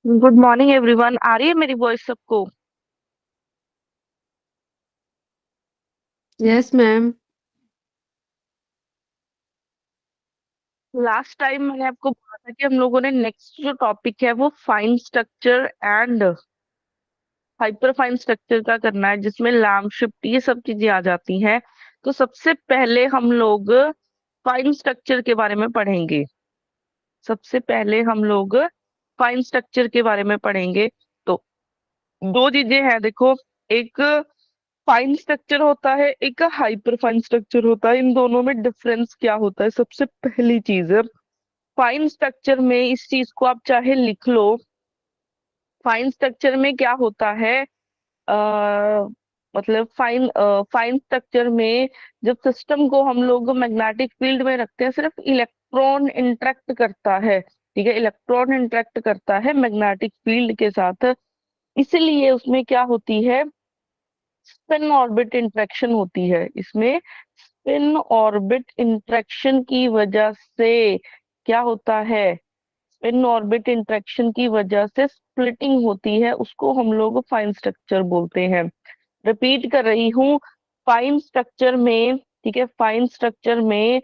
Good morning everyone. आ रही है मेरी वॉइस सबको? Yes ma'am. लास्ट टाइम मैंने आपको बोला था कि हम लोगों ने नेक्स्ट जो टॉपिक है वो fine structure and hyper fine structure का करना है, जिसमें लैम्प शिफ्ट ये सब चीजें आ जाती हैं। तो सबसे पहले हम लोग फाइन स्ट्रक्चर के बारे में पढ़ेंगे। सबसे पहले हम लोग फाइन स्ट्रक्चर के बारे में पढ़ेंगे। तो दो चीजें हैं, देखो। एक फाइन स्ट्रक्चर होता है, एक हाइपर फाइन स्ट्रक्चर होता है। इन दोनों में डिफरेंस क्या होता है? सबसे पहली चीज, फाइन स्ट्रक्चर में इस चीज को आप चाहे लिख लो। फाइन स्ट्रक्चर में क्या होता है? आ, मतलब फाइन स्ट्रक्चर में जब सिस्टम को हम लोग मैग्नेटिक फील्ड में रखते हैं, सिर्फ इलेक्ट्रॉन इंटरेक्ट करता है। ठीक है, इलेक्ट्रॉन इंटरेक्ट करता है मैग्नेटिक फील्ड के साथ। इसलिए उसमें क्या होती है? स्पिन ऑर्बिट इंटरेक्शन होती है इसमें। स्पिन ऑर्बिट इंटरेक्शन की वजह से क्या होता है? स्पिन ऑर्बिट इंटरेक्शन की वजह से स्प्लिटिंग होती है, उसको हम लोग फाइन स्ट्रक्चर बोलते हैं। रिपीट कर रही हूँ, फाइन स्ट्रक्चर में, ठीक है, फाइन स्ट्रक्चर में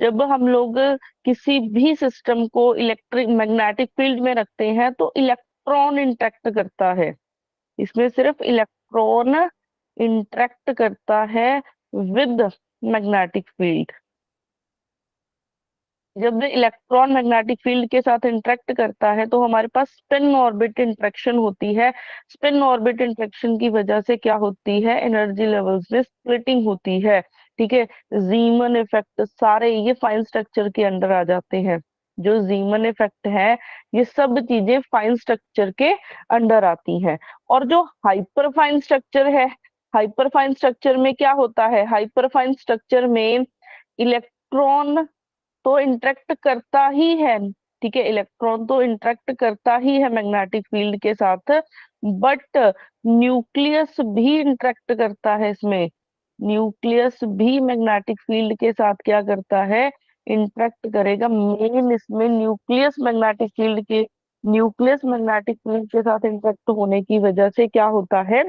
जब हम लोग किसी भी सिस्टम को इलेक्ट्रिक मैग्नेटिक फील्ड में रखते हैं तो इलेक्ट्रॉन इंटरेक्ट करता है। इसमें सिर्फ इलेक्ट्रॉन इंटरेक्ट करता है विद मैग्नेटिक फील्ड। जब इलेक्ट्रॉन मैग्नेटिक फील्ड के साथ इंटरेक्ट करता है तो हमारे पास स्पिन ऑर्बिट इंटरेक्शन होती है। स्पिन ऑर्बिट इंटरेक्शन की वजह से क्या होती है? एनर्जी लेवल्स में स्प्लिटिंग होती है। ठीक है, जीमन इफेक्ट सारे ये फाइन स्ट्रक्चर के अंडर आ जाते हैं। जो जीमन इफेक्ट है, ये सब चीजें फाइन स्ट्रक्चर के अंडर आती हैं। और जो हाइपर फाइन स्ट्रक्चर है, हाइपर फाइन स्ट्रक्चर में क्या होता है? हाइपर फाइन स्ट्रक्चर में इलेक्ट्रॉन तो इंटरेक्ट करता ही है। ठीक है, इलेक्ट्रॉन तो इंटरेक्ट करता ही है मैग्नेटिक फील्ड के साथ, बट न्यूक्लियस भी इंटरेक्ट करता है इसमें। न्यूक्लियस भी मैग्नेटिक फील्ड के साथ क्या करता है? इंटरेक्ट करेगा। मेन इसमें न्यूक्लियस मैग्नेटिक फील्ड के साथ इंटरेक्ट होने की वजह से क्या होता है?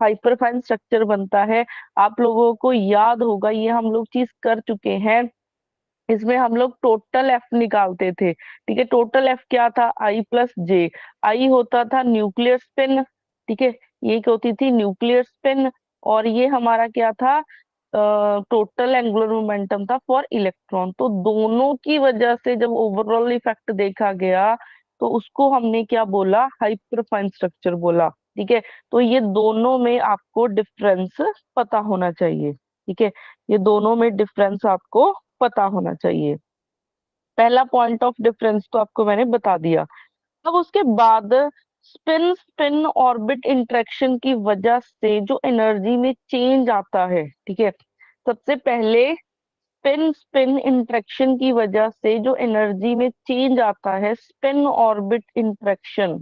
हाइपरफाइन स्ट्रक्चर बनता है। आप लोगों को याद होगा, ये हम लोग चीज कर चुके हैं। इसमें हम लोग टोटल एफ निकालते थे। ठीक है, टोटल एफ क्या था? आई प्लस जे। आई होता था न्यूक्लियर स्पिन। ठीक है, ये क्या होती थी? Nuclear spin. और ये हमारा क्या था? टोटल एंगुलर मोमेंटम था फॉर इलेक्ट्रॉन। तो दोनों की वजह से जब ओवरऑल इफेक्ट देखा गया तो उसको हमने क्या बोला? हाइपरफाइन स्ट्रक्चर बोला। ठीक है, तो ये दोनों में आपको डिफरेंस पता होना चाहिए। ठीक है, ये दोनों में डिफरेंस आपको पता होना चाहिए। पहला पॉइंट ऑफ डिफरेंस तो आपको मैंने बता दिया। अब उसके बाद स्पिन स्पिन ऑर्बिट इंटरेक्शन की वजह से जो एनर्जी में चेंज आता है, ठीक है, सबसे पहले स्पिन स्पिन इंटरेक्शन की वजह से जो एनर्जी में चेंज आता है, spin orbit interaction,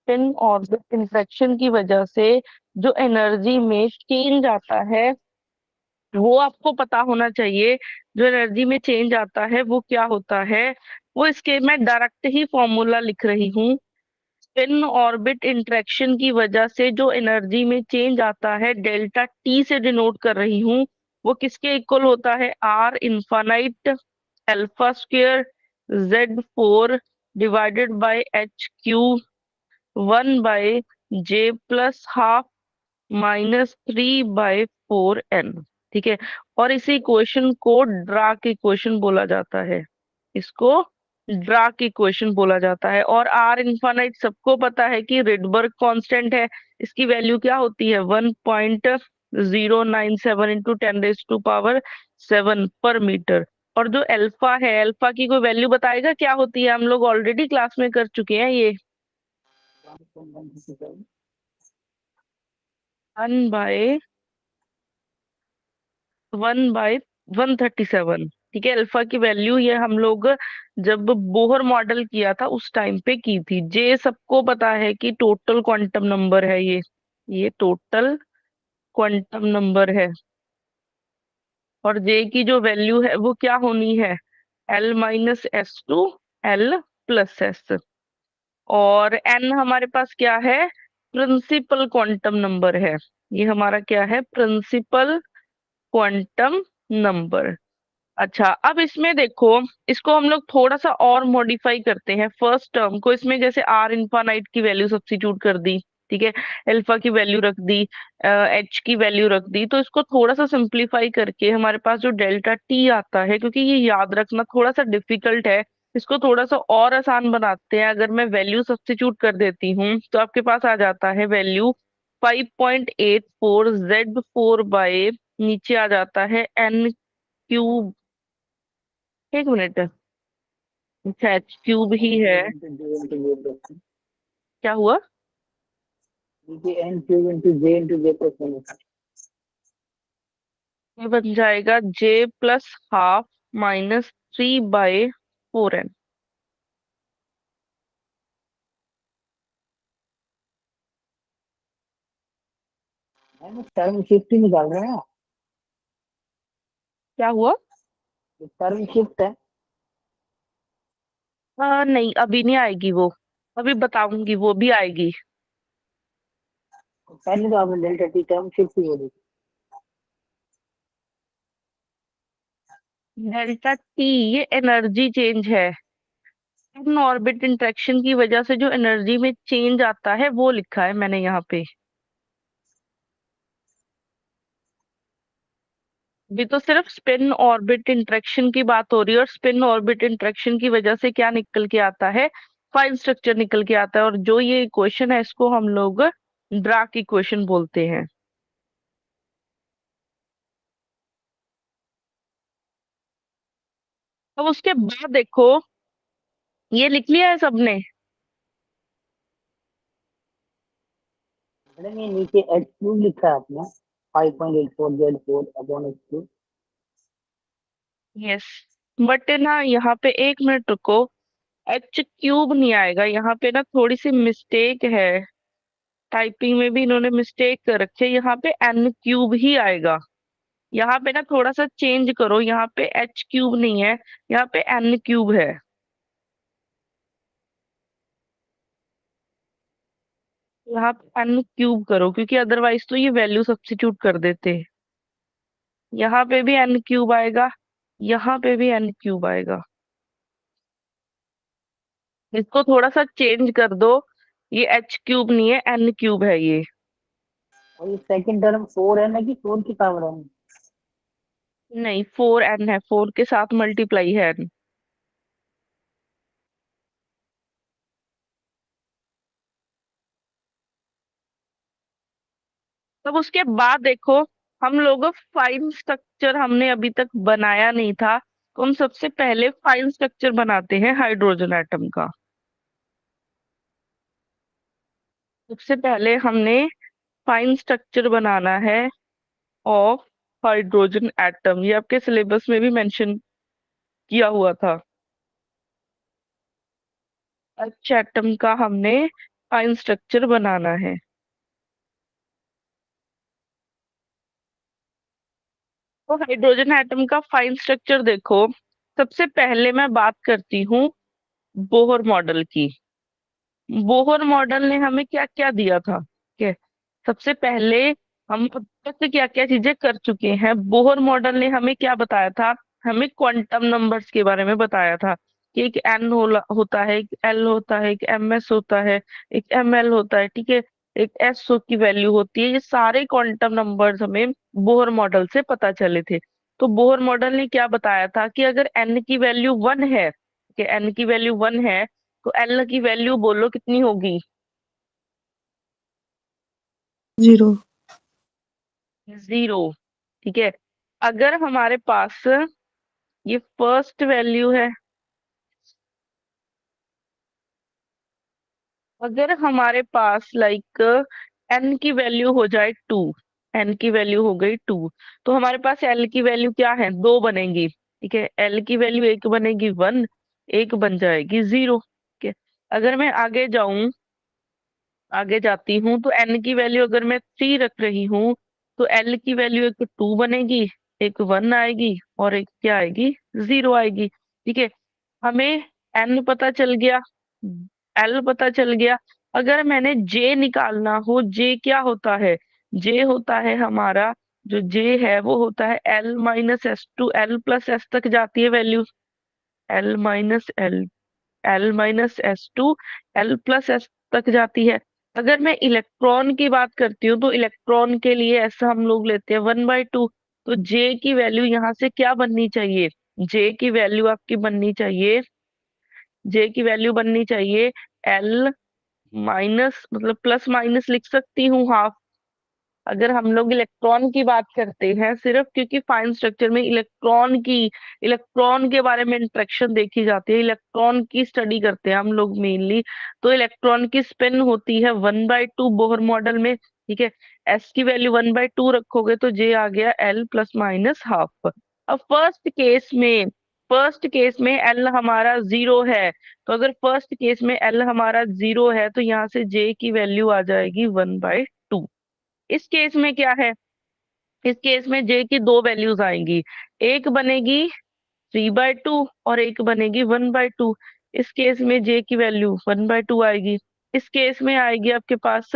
spin orbit interaction की वजह से जो एनर्जी में चेंज आता है वो आपको पता होना चाहिए। जो एनर्जी में चेंज आता है वो क्या होता है? वो इसके मैं डायरेक्ट ही फॉर्मूला लिख रही हूँ। स्पिन ऑर्बिट इंटरेक्शन की वजह से जो एनर्जी में चेंज आता है, डेल्टा टी से डिनोट कर रही हूँ। वो किसके इक्वल होता है? R infinite alpha square Z4 divided by HQ 1 by J plus half -3/4n। ठीक है, और इसी इक्वेशन को ड्राक इक्वेशन बोला जाता है। इसको ड्राक इक्वेशन बोला जाता है। और आर इन्फानाइट सबको पता है कि रिडबर्ग कांस्टेंट है। इसकी वैल्यू क्या होती है? 1.097 इंटू 10⁻⁷ पर मीटर। और जो अल्फा है, अल्फा की कोई वैल्यू बताएगा क्या होती है? हम लोग ऑलरेडी क्लास में कर चुके हैं ये। 1/137। ठीक है, अल्फा की वैल्यू ये हम लोग जब बोहर मॉडल किया था उस टाइम पे की थी। जे सबको पता है कि टोटल क्वांटम नंबर है ये टोटल क्वांटम नंबर है। और जे की जो वैल्यू है वो क्या होनी है? L-S to L+S। और एन हमारे पास क्या है, प्रिंसिपल क्वांटम नंबर है। ये हमारा क्या है, प्रिंसिपल क्वांटम नंबर। अच्छा, अब इसमें देखो, इसको हम लोग थोड़ा सा और मॉडिफाई करते हैं। फर्स्ट टर्म को इसमें जैसे आर इन्फानाइट की वैल्यू सब्स्टिट्यूट कर दी, ठीक है, अल्फा की वैल्यू रख दी, एच की वैल्यू रख दी, तो इसको थोड़ा सा सिंप्लीफाई करके हमारे पास जो डेल्टा टी आता है, क्योंकि ये याद रखना थोड़ा सा डिफिकल्ट है, इसको थोड़ा सा और आसान बनाते हैं। अगर मैं वैल्यू सब्स्टिट्यूट कर देती हूँ तो आपके पास आ जाता है वैल्यू 5.84 Z4 बाय, नीचे आ जाता है एन क्यूब। एक मिनट, अच्छा एच क्यूब ही है। क्या हुआ? एन क्यूब इंटू जे प्लस वन। ये बन जाएगा J+½ - 3/4n। टर्म शिफ्ट ही निकाल रहे हैं। क्या हुआ? टर्म शिफ्ट है। नहीं, अभी नहीं आएगी वो, अभी बताऊंगी, वो भी आएगी। पहले तो आपने डेल्टा टी टर्म शिफ्ट ही बोली। डेल्टा टी ये एनर्जी चेंज है। इन ऑर्बिट इंटरेक्शन की वजह से जो एनर्जी में चेंज आता है वो लिखा है मैंने यहाँ पे। अभी तो सिर्फ स्पिन ऑर्बिट इंटरेक्शन की बात हो रही है, और स्पिन ऑर्बिट इंटरेक्शन की वजह से क्या निकल के आता है, फाइन स्ट्रक्चर निकल के आता है। और जो ये इक्वेशन है इसको हम लोग ड्राक इक्वेशन बोलते हैं। अब उसके बाद देखो, ये लिख लिया है सबने? मैडम ये नीचे एच क्यूब लिखा है आपने, 5.84 Z4 upon H cube. Yes, but ना यहाँ पे एक मिनट रुको, एच क्यूब नहीं आएगा यहाँ पे, ना थोड़ी सी मिस्टेक है, टाइपिंग में भी इन्होंने मिस्टेक कर रखी है, यहाँ पे एन क्यूब ही आएगा। यहाँ पे ना थोड़ा सा चेंज करो, यहाँ पे एच क्यूब नहीं है, यहाँ पे एन क्यूब है। यहाँ पे एन क्यूब करो, क्योंकि अदरवाइज तो ये वैल्यू सब्स्टिट्यूट कर देते। यहाँ पे भी एन क्यूब आएगा, यहाँ पे भी एन क्यूब आएगा। इसको थोड़ा सा चेंज कर दो, ये एच क्यूब नहीं है, एन क्यूब है ये। और ये सेकंड टर्म 4 है ना कि 4 की पावर है। नहीं, 4n है, 4 के साथ मल्टीप्लाई है n। तब उसके बाद देखो, हम लोग फाइन स्ट्रक्चर हमने अभी तक बनाया नहीं था, तो हम सबसे पहले फाइन स्ट्रक्चर बनाते हैं हाइड्रोजन एटम का। सबसे पहले हमने फाइन स्ट्रक्चर बनाना है ऑफ हाइड्रोजन एटम, ये आपके सिलेबस में भी मेंशन किया हुआ था। एच एटम का हमने फाइन स्ट्रक्चर बनाना है। तो हाइड्रोजन एटम का फाइन स्ट्रक्चर देखो, सबसे पहले मैं बात करती हूँ बोहर मॉडल की। बोहर मॉडल ने हमें क्या क्या दिया था, ठीक है, सबसे पहले हम अब तक क्या क्या चीजें कर चुके हैं। बोहर मॉडल ने हमें क्या बताया था, हमें क्वांटम नंबर्स के बारे में बताया था कि एक एन होता है, एक एल होता है, एक एम एस होता है, एक एम एल होता है, ठीक है, एक एस की वैल्यू होती है। ये सारे क्वांटम नंबर्स हमें बोहर मॉडल से पता चले थे। तो बोहर मॉडल ने क्या बताया था कि अगर एन की वैल्यू 1 है, कि एन की वैल्यू 1 है, तो एल की वैल्यू बोलो कितनी होगी? 0। 0, ठीक है। अगर हमारे पास ये फर्स्ट वैल्यू है, अगर हमारे पास लाइक एन की वैल्यू हो जाए 2, एन की वैल्यू हो गई 2, तो हमारे पास एल की वैल्यू क्या है, 2 बनेगी, ठीक है। एल की वैल्यू एक बनेगी 1, एक बन जाएगी 0, ठीक है। अगर मैं आगे जाऊं, आगे जाती हूँ, तो एन की वैल्यू अगर मैं 3 रख रही हूँ, तो एल की वैल्यू एक 2 बनेगी, एक 1 आएगी, और एक क्या आएगी, 0 आएगी, ठीक है। हमें एन पता चल गया, एल पता चल गया। अगर मैंने जे निकालना हो, जे क्या होता है? जे होता है हमारा, जो जे है वो होता है L-S टू L+S तक जाती है value. L-L L-S to L+S तक जाती है। अगर मैं इलेक्ट्रॉन की बात करती हूँ तो इलेक्ट्रॉन के लिए ऐसा हम लोग लेते हैं 1/2। तो जे की वैल्यू यहाँ से क्या बननी चाहिए? जे की वैल्यू आपकी बननी चाहिए, जे की वैल्यू बननी चाहिए L माइनस, मतलब प्लस माइनस लिख सकती हूँ हाफ। अगर हम लोग इलेक्ट्रॉन की बात करते हैं सिर्फ, क्योंकि फाइन स्ट्रक्चर में इलेक्ट्रॉन के बारे में इंट्रैक्शन देखी जाती है, इलेक्ट्रॉन की स्टडी करते हैं हम लोग मेनली। तो इलेक्ट्रॉन की स्पिन होती है 1/2 बोहर मॉडल में, ठीक है। एस की वैल्यू 1/2 रखोगे तो जे आ गया L प्लस माइनस हाफ। अब फर्स्ट केस में एल हमारा 0 है। तो अगर फर्स्ट केस में एल हमारा 0 है तो यहाँ से जे की वैल्यू आ जाएगी 1/2। इस केस में क्या है? इस केस में जे की दो वैल्यूज आएंगी, एक बनेगी 3/2 और एक बनेगी 1/2। इस केस में जे की वैल्यू 1/2 आएगी। इस केस में आएगी आपके पास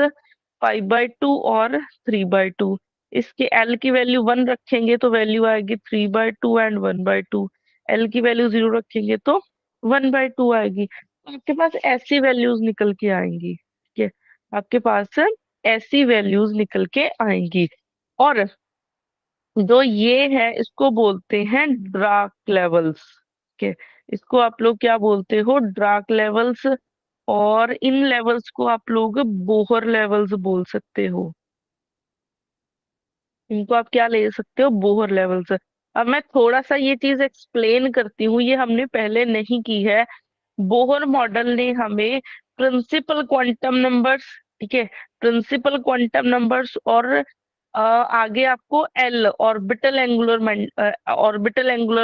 5/2 और 3/2। इसके एल की वैल्यू 1 रखेंगे तो वैल्यू आएगी 3/2 एंड 1/2। एल की वैल्यू 0 रखेंगे तो 1/2 आएगी। तो आपके पास ऐसी वैल्यूज निकल के आएंगी, ठीक है। आपके पास ऐसी वैल्यूज निकल के आएंगी। और जो ये है इसको बोलते हैं ड्राक लेवल्स, के इसको आप लोग क्या बोलते हो? ड्राक लेवल्स। और इन लेवल्स को आप लोग बोहर लेवल्स बोल सकते हो। इनको आप क्या ले सकते हो? Bohr levels. अब मैं थोड़ा सा ये चीज एक्सप्लेन करती हूँ, ये हमने पहले नहीं की है। बोहर मॉडल ने हमें प्रिंसिपल क्वांटम नंबर्स, ठीक है, प्रिंसिपल क्वांटम नंबर्स और आगे आपको एल ऑर्बिटल एंगुलर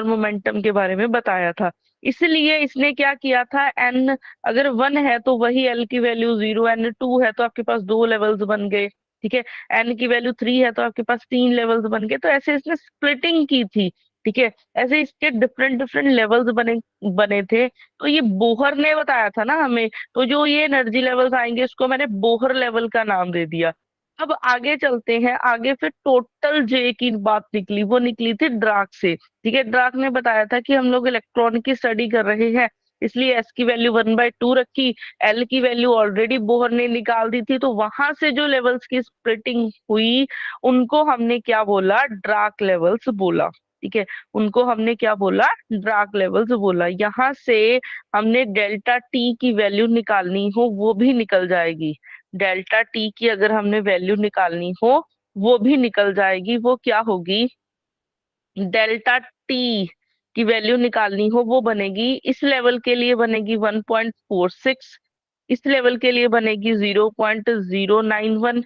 मोमेंटम के बारे में बताया था। इसलिए इसने क्या किया था, एन अगर 1 है तो वही एल की वैल्यू 0, एन 2 है तो आपके पास 2 लेवल्स बन गए, ठीक है। एन की वैल्यू 3 है तो आपके पास 3 लेवल्स बन गए। तो ऐसे इसने स्प्लिटिंग की थी, ठीक है। ऐसे इसके डिफरेंट डिफरेंट लेवल्स बने बने थे। तो ये बोहर ने बताया था ना हमें, तो जो ये एनर्जी लेवल्स आएंगे इसको मैंने बोहर लेवल का नाम दे दिया। अब आगे चलते हैं, आगे फिर टोटल जे की बात निकली, वो निकली थी ड्राक से, ठीक है। ड्राक ने बताया था कि हम लोग इलेक्ट्रॉन की स्टडी कर रहे हैं, इसलिए एस की वैल्यू 1/2 रखी। एल की वैल्यू ऑलरेडी बोहर ने निकाल दी थी, तो वहां से जो लेवल्स की स्प्लिटिंग हुई उनको हमने क्या बोला? ड्राक लेवल्स बोला, ठीक है। उनको हमने क्या बोला? ड्राक लेवल्स बोला। यहाँ से हमने डेल्टा टी की वैल्यू निकालनी हो वो भी निकल जाएगी। डेल्टा टी की अगर हमने वैल्यू निकालनी हो वो भी निकल जाएगी। वो क्या होगी? डेल्टा टी की वैल्यू निकालनी हो वो बनेगी, इस लेवल के लिए बनेगी 1.46, इस लेवल के लिए बनेगी 0.091,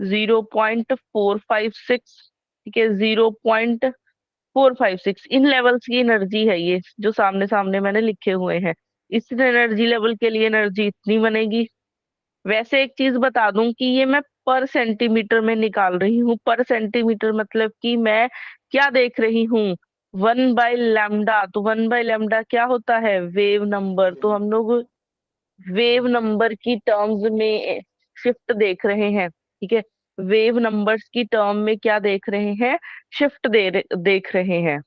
0.456, ठीक है, 0.456। इन लेवल्स की एनर्जी है ये जो सामने सामने मैंने लिखे हुए हैं। इस एनर्जी लेवल के लिए एनर्जी इतनी बनेगी। वैसे एक चीज बता दूं कि ये मैं पर सेंटीमीटर में निकाल रही हूँ। पर सेंटीमीटर मतलब कि मैं क्या देख रही हूँ? 1/λ। तो 1/λ क्या होता है? Wave number. तो हम लोग वेव नंबर की टर्म्स में शिफ्ट देख रहे हैं, ठीक है। वेव नंबर्स की टर्म में क्या देख रहे हैं? शिफ्ट देख रहे हैं।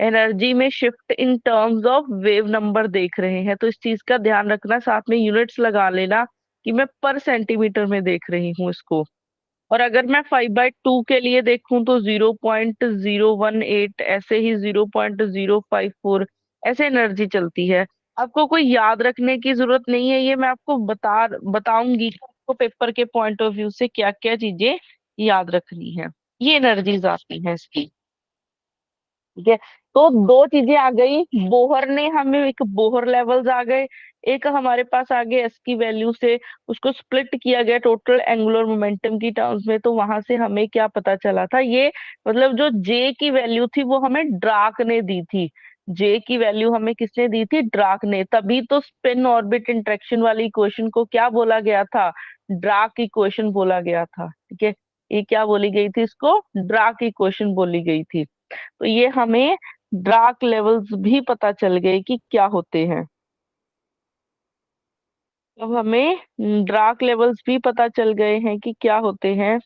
एनर्जी में shift in terms of wave number देख रहे हैं। तो इस चीज का ध्यान रखना, साथ में यूनिट्स लगा लेना कि मैं पर सेंटीमीटर में देख रही हूँ इसको। और अगर मैं 5/2 के लिए देखूं तो 0.018, ऐसे ही 0.054, ऐसे एनर्जी चलती है। आपको कोई याद रखने की जरूरत नहीं है, ये मैं आपको बताऊंगी कि आपको पेपर के पॉइंट ऑफ व्यू से क्या क्या चीजें याद रखनी है। ये एनर्जीज आती हैं इसकी, ठीक है। तो दो चीजें आ गई, बोहर ने हमें एक बोहर लेवल्स आ गए, एक हमारे पास आ गए एस की वैल्यू से उसको स्प्लिट किया गया टोटल एंगुलर मोमेंटम की टर्म्स में। तो वहां से हमें क्या पता चला था? ये मतलब जो जे की वैल्यू थी वो हमें ड्राक ने दी थी। जे की वैल्यू हमें किसने दी थी? ड्राक ने। तभी तो स्पिन ऑर्बिट इंटरेक्शन वाली इक्वेशन को क्या बोला गया था? ड्राक इक्वेशन बोला गया था, ठीक है। ये क्या बोली गई थी? इसको ड्राक इक्वेशन बोली गई थी। तो ये हमें डार्क लेवल्स भी पता चल गए कि क्या होते हैं। अब हमें डार्क लेवल्स भी पता चल गए हैं कि क्या होते हैं।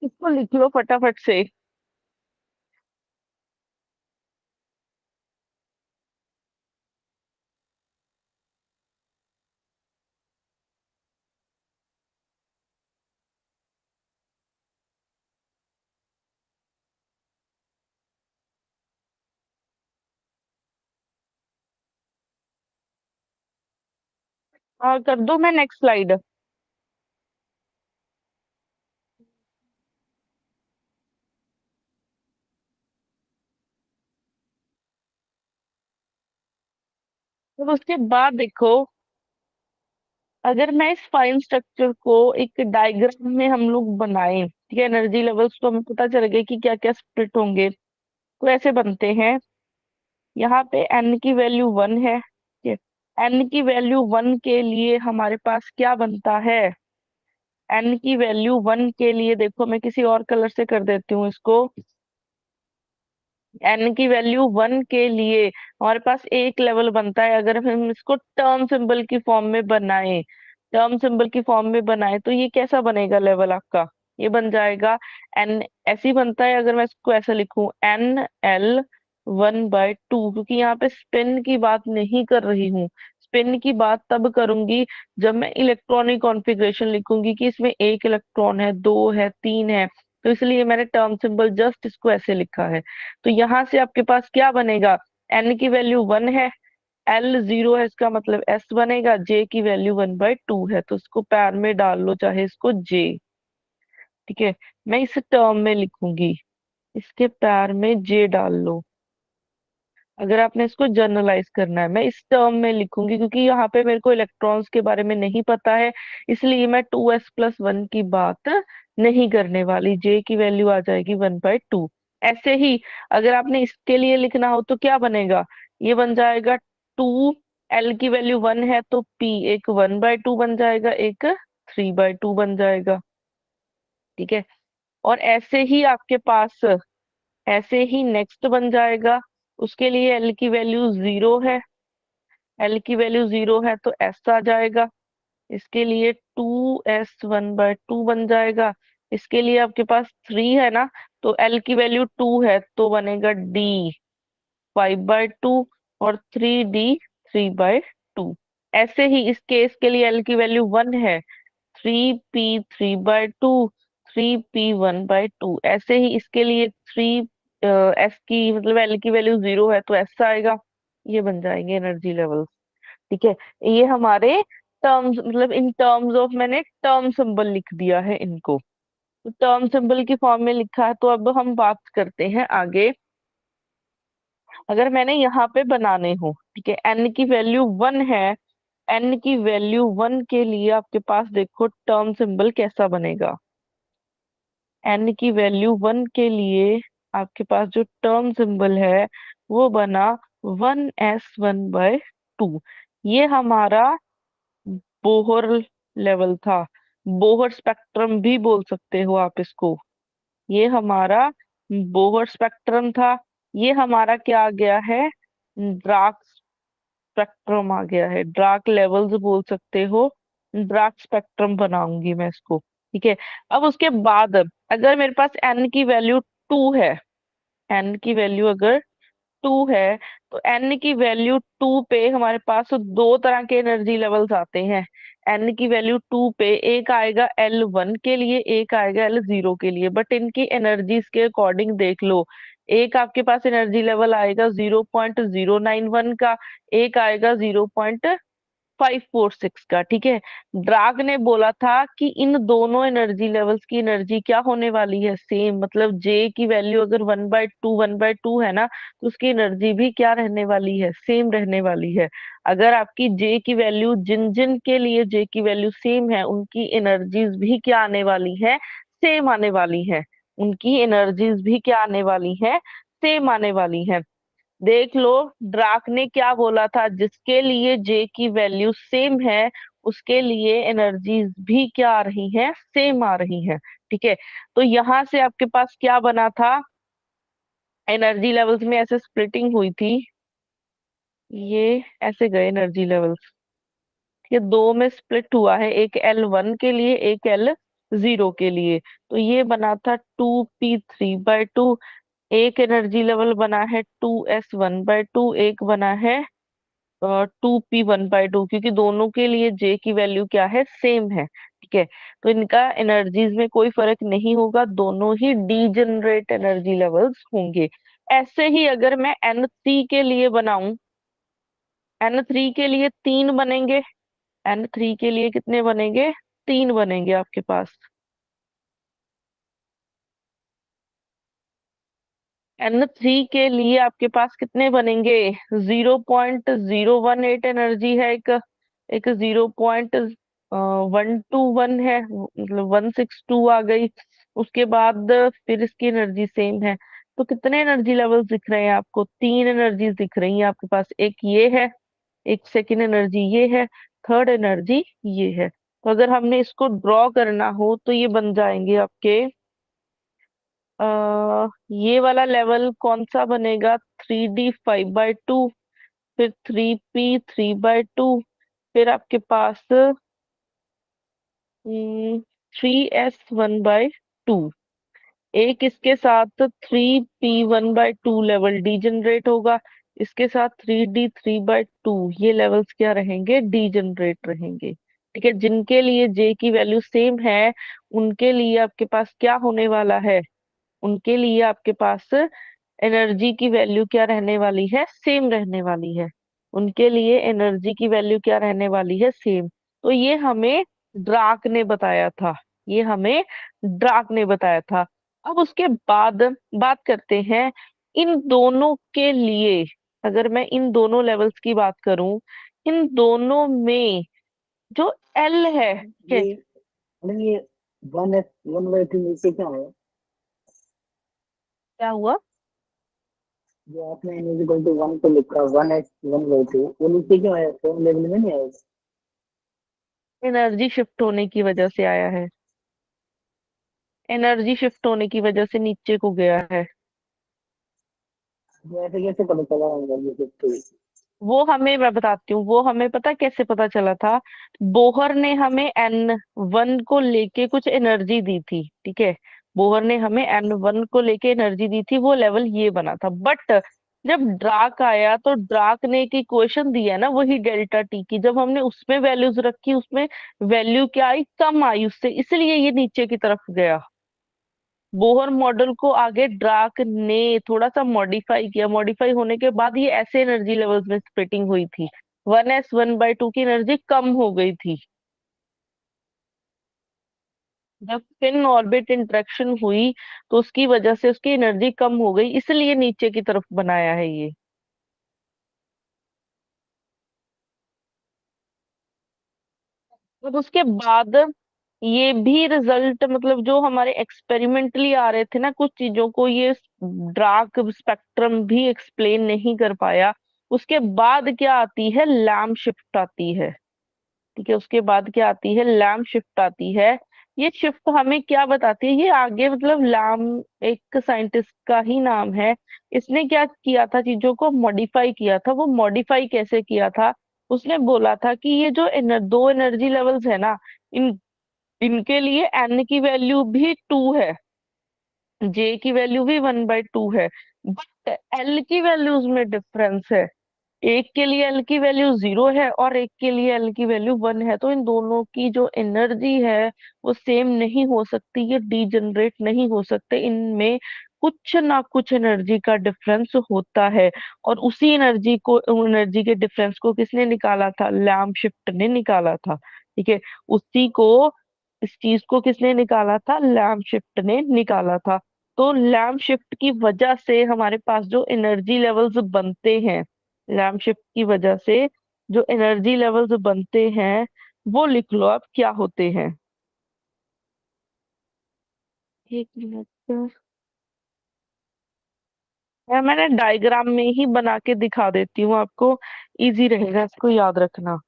इसको लिख लो फटाफट से। हाँ, कर दो मैं नेक्स्ट स्लाइड। अब उसके बाद देखो, अगर मैं इस फाइन स्ट्रक्चर को एक डायग्राम में हम लोग बनाए, ठीक है, एनर्जी लेवल्स तो हमें पता चल गया कि क्या क्या स्प्लिट होंगे। तो ऐसे बनते हैं। यहाँ पे एन की वैल्यू 1 है, ठीक है। एन की वैल्यू 1 के लिए हमारे पास क्या बनता है? एन की वैल्यू 1 के लिए देखो, मैं किसी और कलर से कर देती हूँ इसको। एन की वैल्यू 1 के लिए हमारे पास एक लेवल बनता है। अगर हम इसको टर्म सिंबल की फॉर्म में बनाए, टर्म सिंबल की फॉर्म में बनाए, तो ये कैसा बनेगा लेवल आपका? ये बन जाएगा एन, ऐसे ही बनता है। अगर मैं इसको ऐसा लिखूं, NL1/2, क्योंकि यहाँ पे स्पिन की बात नहीं कर रही हूँ। स्पिन की बात तब करूंगी जब मैं इलेक्ट्रॉनिक कॉन्फ़िगरेशन लिखूंगी कि इसमें एक इलेक्ट्रॉन है, दो है, तीन है। तो इसलिए मैंने टर्म सिंबल जस्ट इसको ऐसे लिखा है। तो यहां से आपके पास क्या बनेगा? एन की वैल्यू 1 है, L 0 है, इसका मतलब S बनेगा। J की वैल्यू 1/2 है, तो इसको पैर में डाल लो, चाहे इसको J। ठीक है, मैं इस टर्म में लिखूंगी, इसके पैर में J डाल लो। अगर आपने इसको जनरलाइज करना है, मैं इस टर्म में लिखूंगी, क्योंकि यहाँ पे मेरे को इलेक्ट्रॉन्स के बारे में नहीं पता है, इसलिए मैं 2s+1 की बात नहीं करने वाली। J की वैल्यू आ जाएगी 1/2। ऐसे ही अगर आपने इसके लिए लिखना हो तो क्या बनेगा? ये बन जाएगा 2। L की वैल्यू 1 है तो P एक 1/2 बन जाएगा, एक 3/2 बन जाएगा। ठीक है, और ऐसे ही आपके पास, ऐसे ही नेक्स्ट बन जाएगा। उसके लिए एल की वैल्यू 0 है, एल की वैल्यू 0 है तो एस आ जाएगा। इसके लिए 2s1/2 बन जाएगा। इसके लिए आपके पास 3 है ना, तो एल की वैल्यू 2 है तो बनेगा D 5/2, और 3D 3/2। ऐसे ही इस केस के लिए एल की वैल्यू 1 है, 3p 3/2, 3p 1/2। ऐसे ही इसके लिए 3, एस की मतलब एल की वैल्यू 0 है तो एस आएगा। ये बन जाएंगे एनर्जी लेवल। ठीक है, ये हमारे टर्म्स, मतलब इन टर्म्स ऑफ मैंने टर्म सिंबल लिख दिया है इनको। तो टर्म सिंबल की फॉर्म में लिखा है, तो अब हम बात करते हैं आगे। अगर मैंने यहाँ पे बनाने हो, ठीक है, एन की वैल्यू 1 है, एन की वैल्यू 1 के लिए आपके पास देखो टर्म सिंबल कैसा बनेगा। एन की वैल्यू 1 के लिए आपके पास जो टर्म सिंबल है वो बना 1s1/2। ये हमारा बोहर लेवल था, बोहर स्पेक्ट्रम भी बोल सकते हो आप इसको। ये हमारा बोहर स्पेक्ट्रम था। ये हमारा क्या आ गया है? डार्क स्पेक्ट्रम आ गया है, डार्क लेवल्स बोल सकते हो। डार्क स्पेक्ट्रम बनाऊंगी मैं इसको। ठीक है, अब उसके बाद अगर मेरे पास एन की वैल्यू 2 है, एन की वैल्यू अगर 2 है, तो एन की वैल्यू 2 पे हमारे पास दो तरह के एनर्जी लेवल्स आते हैं। एन की वैल्यू 2 पे एक आएगा L 1 के लिए, एक आएगा L 0 के लिए, बट इनकी एनर्जीज के अकॉर्डिंग देख लो। एक आपके पास एनर्जी लेवल आएगा 0.091 का, एक आएगा 0.546 का। ठीक है, ड्राग ने बोला था कि इन दोनों एनर्जी लेवल्स की एनर्जी क्या होने वाली है? सेम, मतलब जे की वैल्यू अगर 1/2 है ना, तो उसकी एनर्जी भी क्या रहने वाली है? सेम रहने वाली है। अगर आपकी जे की वैल्यू, जिन जिन के लिए जे की वैल्यू सेम है, उनकी एनर्जीज भी क्या आने वाली है? सेम आने वाली है, उनकी एनर्जीज भी क्या आने वाली है, सेम आने वाली है। देख लो, ड्राक ने क्या बोला था, जिसके लिए जे की वैल्यू सेम है उसके लिए एनर्जीज भी क्या आ रही हैं, सेम आ रही हैं। ठीक है, तो यहां से आपके पास क्या बना था, एनर्जी लेवल्स में ऐसे स्प्लिटिंग हुई थी, ये ऐसे गए एनर्जी लेवल्स, ये दो में स्प्लिट हुआ है, एक L1 के लिए एक L0 के लिए। तो ये बना था 2p3/2, एक एनर्जी लेवल बना है 2s1/2, एक बना है 2p1/2, क्योंकि दोनों के लिए जे की वैल्यू क्या है, सेम है। ठीक है, तो इनका एनर्जीज में कोई फर्क नहीं होगा, दोनों ही डीजनरेट एनर्जी लेवल्स होंगे। ऐसे ही अगर मैं N3 के लिए बनाऊं, N3 के लिए तीन बनेंगे, N3 के लिए कितने बनेंगे, तीन बनेंगे आपके पास। N3 के लिए आपके पास कितने बनेंगे, 0.018 एनर्जी है एक, एक 0.121 है, मतलब 162 आ गई। उसके बाद फिर इसकी एनर्जी सेम है, तो कितने एनर्जी लेवल्स दिख रहे हैं आपको, तीन एनर्जीज दिख रही हैं आपके पास, एक ये है, एक सेकेंड एनर्जी ये है, थर्ड एनर्जी ये है। तो अगर हमने इसको ड्रॉ करना हो तो ये बन जाएंगे आपके, ये वाला लेवल कौन सा बनेगा, 3D5/2, फिर 3P3/2, फिर आपके पास 3S1/2। एक इसके साथ 3P1/2 लेवल डीजनरेट होगा, इसके साथ 3D3/2, ये लेवल्स क्या रहेंगे, डीजनरेट रहेंगे। ठीक है, जिनके लिए जे की वैल्यू सेम है उनके लिए आपके पास क्या होने वाला है, उनके लिए आपके पास एनर्जी की वैल्यू क्या रहने वाली है, सेम रहने वाली है। उनके लिए एनर्जी की वैल्यू क्या रहने वाली है, सेम। तो ये हमें ड्राक ने बताया था, ये हमें ड्राक ने बताया था। अब उसके बाद बात करते हैं इन दोनों के लिए, अगर मैं इन दोनों लेवल्स की बात करूं, इन दोनों में जो एल है, ठीक है, ये मैडम ये 1s1/2 नीचे क्या है? क्या हुआ, जो आपने n इक्वल टू 1 को लिखा 1s1/2, वो नीचे क्यों है, सेम लेवल में नहीं आएगा? एनर्जी शिफ्ट होने की वजह से आया है, एनर्जी शिफ्ट होने की वजह से नीचे को गया है। तो ऐसे कैसे पता चला होगा ये फिफ्टी? वो हमें, मैं बताती हूँ, वो हमें पता कैसे पता चला था, बोहर ने हमें N1 को लेके कुछ एनर्जी दी थी। ठीक है, बोहर ने हमें N1 को लेके एनर्जी दी थी, वो लेवल ये बना था। बट जब ड्राक आया तो ड्राक ने एक इक्वेशन दिया ना, वही डेल्टा टी की, जब हमने उसमें वैल्यूज रखी, उसमें वैल्यू क्या आई, कम आई उससे, इसलिए ये नीचे की तरफ गया। बोहर मॉडल को आगे ड्राक ने थोड़ा सा मॉडिफाई किया, मॉडिफाई होने के बाद ये ऐसे एनर्जी लेवल्स में स्प्लिटिंग हुई थी, 1s1/2 की एनर्जी कम हो गई थी। जब फिन ऑर्बिट इंटरेक्शन हुई तो उसकी वजह से उसकी एनर्जी कम हो गई, इसलिए नीचे की तरफ बनाया है ये। और उसके बाद ये भी रिजल्ट, मतलब जो हमारे एक्सपेरिमेंटली आ रहे थे ना कुछ चीजों को, ये डार्क स्पेक्ट्रम भी एक्सप्लेन नहीं कर पाया। उसके बाद क्या आती है, लैम्प शिफ्ट आती है। ठीक है, उसके बाद क्या आती है, लैम्प शिफ्ट आती है। ये शिफ्ट हमें क्या बताती है, ये आगे मतलब लैम्प एक साइंटिस्ट का ही नाम है, इसने क्या किया था, चीजों को मॉडिफाई किया था। वो मॉडिफाई कैसे किया था, उसने बोला था कि ये जो दो एनर्जी लेवल्स है ना, इन इनके लिए एन की वैल्यू भी 2 है, जे की वैल्यू भी 1/2 है, बट एल की वैल्यूज में डिफरेंस है। एक के लिए एल की वैल्यू 0 है और एक के लिए एल की वैल्यू 1 है, तो इन दोनों की जो एनर्जी है वो सेम नहीं हो सकती, ये डीजनरेट नहीं हो सकते, इनमें कुछ ना कुछ एनर्जी का डिफरेंस होता है। और उसी एनर्जी के डिफरेंस को किसने निकाला था, लैम्प शिफ्ट ने निकाला था। ठीक है, उसी को, इस चीज को किसने निकाला था, लैम्प शिफ्ट ने निकाला था। तो लैम्प शिफ्ट की वजह से हमारे पास जो एनर्जी लेवल्स बनते हैं, लैम्प शिफ्ट की वजह से जो एनर्जी लेवल्स बनते हैं, वो लिख लो आप क्या होते हैं। एक मिनट, मैंने डायग्राम में ही बना के दिखा देती हूँ आपको, इजी रहेगा इसको याद रखना।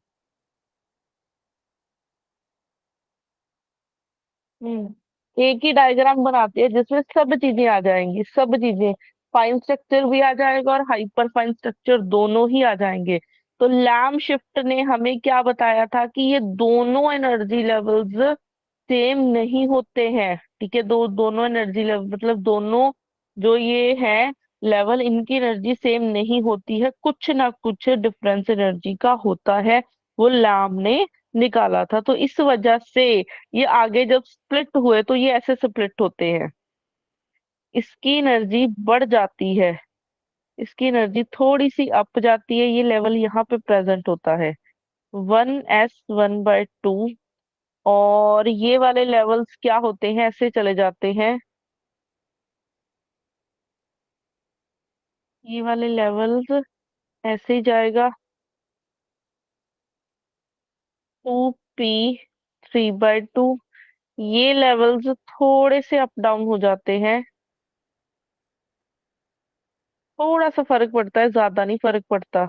एक ही डायग्राम बनाते हैं जिसमें सब चीजें आ जाएंगी, सब चीजें, फाइन स्ट्रक्चर भी आ जाएगा और हाइपर फाइन स्ट्रक्चर दोनों ही आ जाएंगे। तो लैम शिफ्ट ने हमें क्या बताया था कि ये दोनों एनर्जी लेवल्स सेम नहीं होते हैं। ठीक है, दोनों एनर्जी लेवल मतलब दोनों जो ये है लेवल, इनकी एनर्जी सेम नहीं होती है, कुछ ना कुछ डिफरेंस एनर्जी का होता है। वो लैम ने निकाला था। तो इस वजह से ये आगे जब स्प्लिट हुए तो ये ऐसे स्प्लिट होते हैं, इसकी एनर्जी बढ़ जाती है, इसकी एनर्जी थोड़ी सी अप जाती है, ये लेवल यहाँ पे प्रेजेंट होता है 1s1/2। और ये वाले लेवल्स क्या होते हैं, ऐसे चले जाते हैं, ये वाले लेवल्स ऐसे ही जाएगा 2p3/2। ये लेवल्स थोड़े से अप डाउन हो जाते हैं, थोड़ा सा फर्क पड़ता है, ज्यादा नहीं फर्क पड़ता,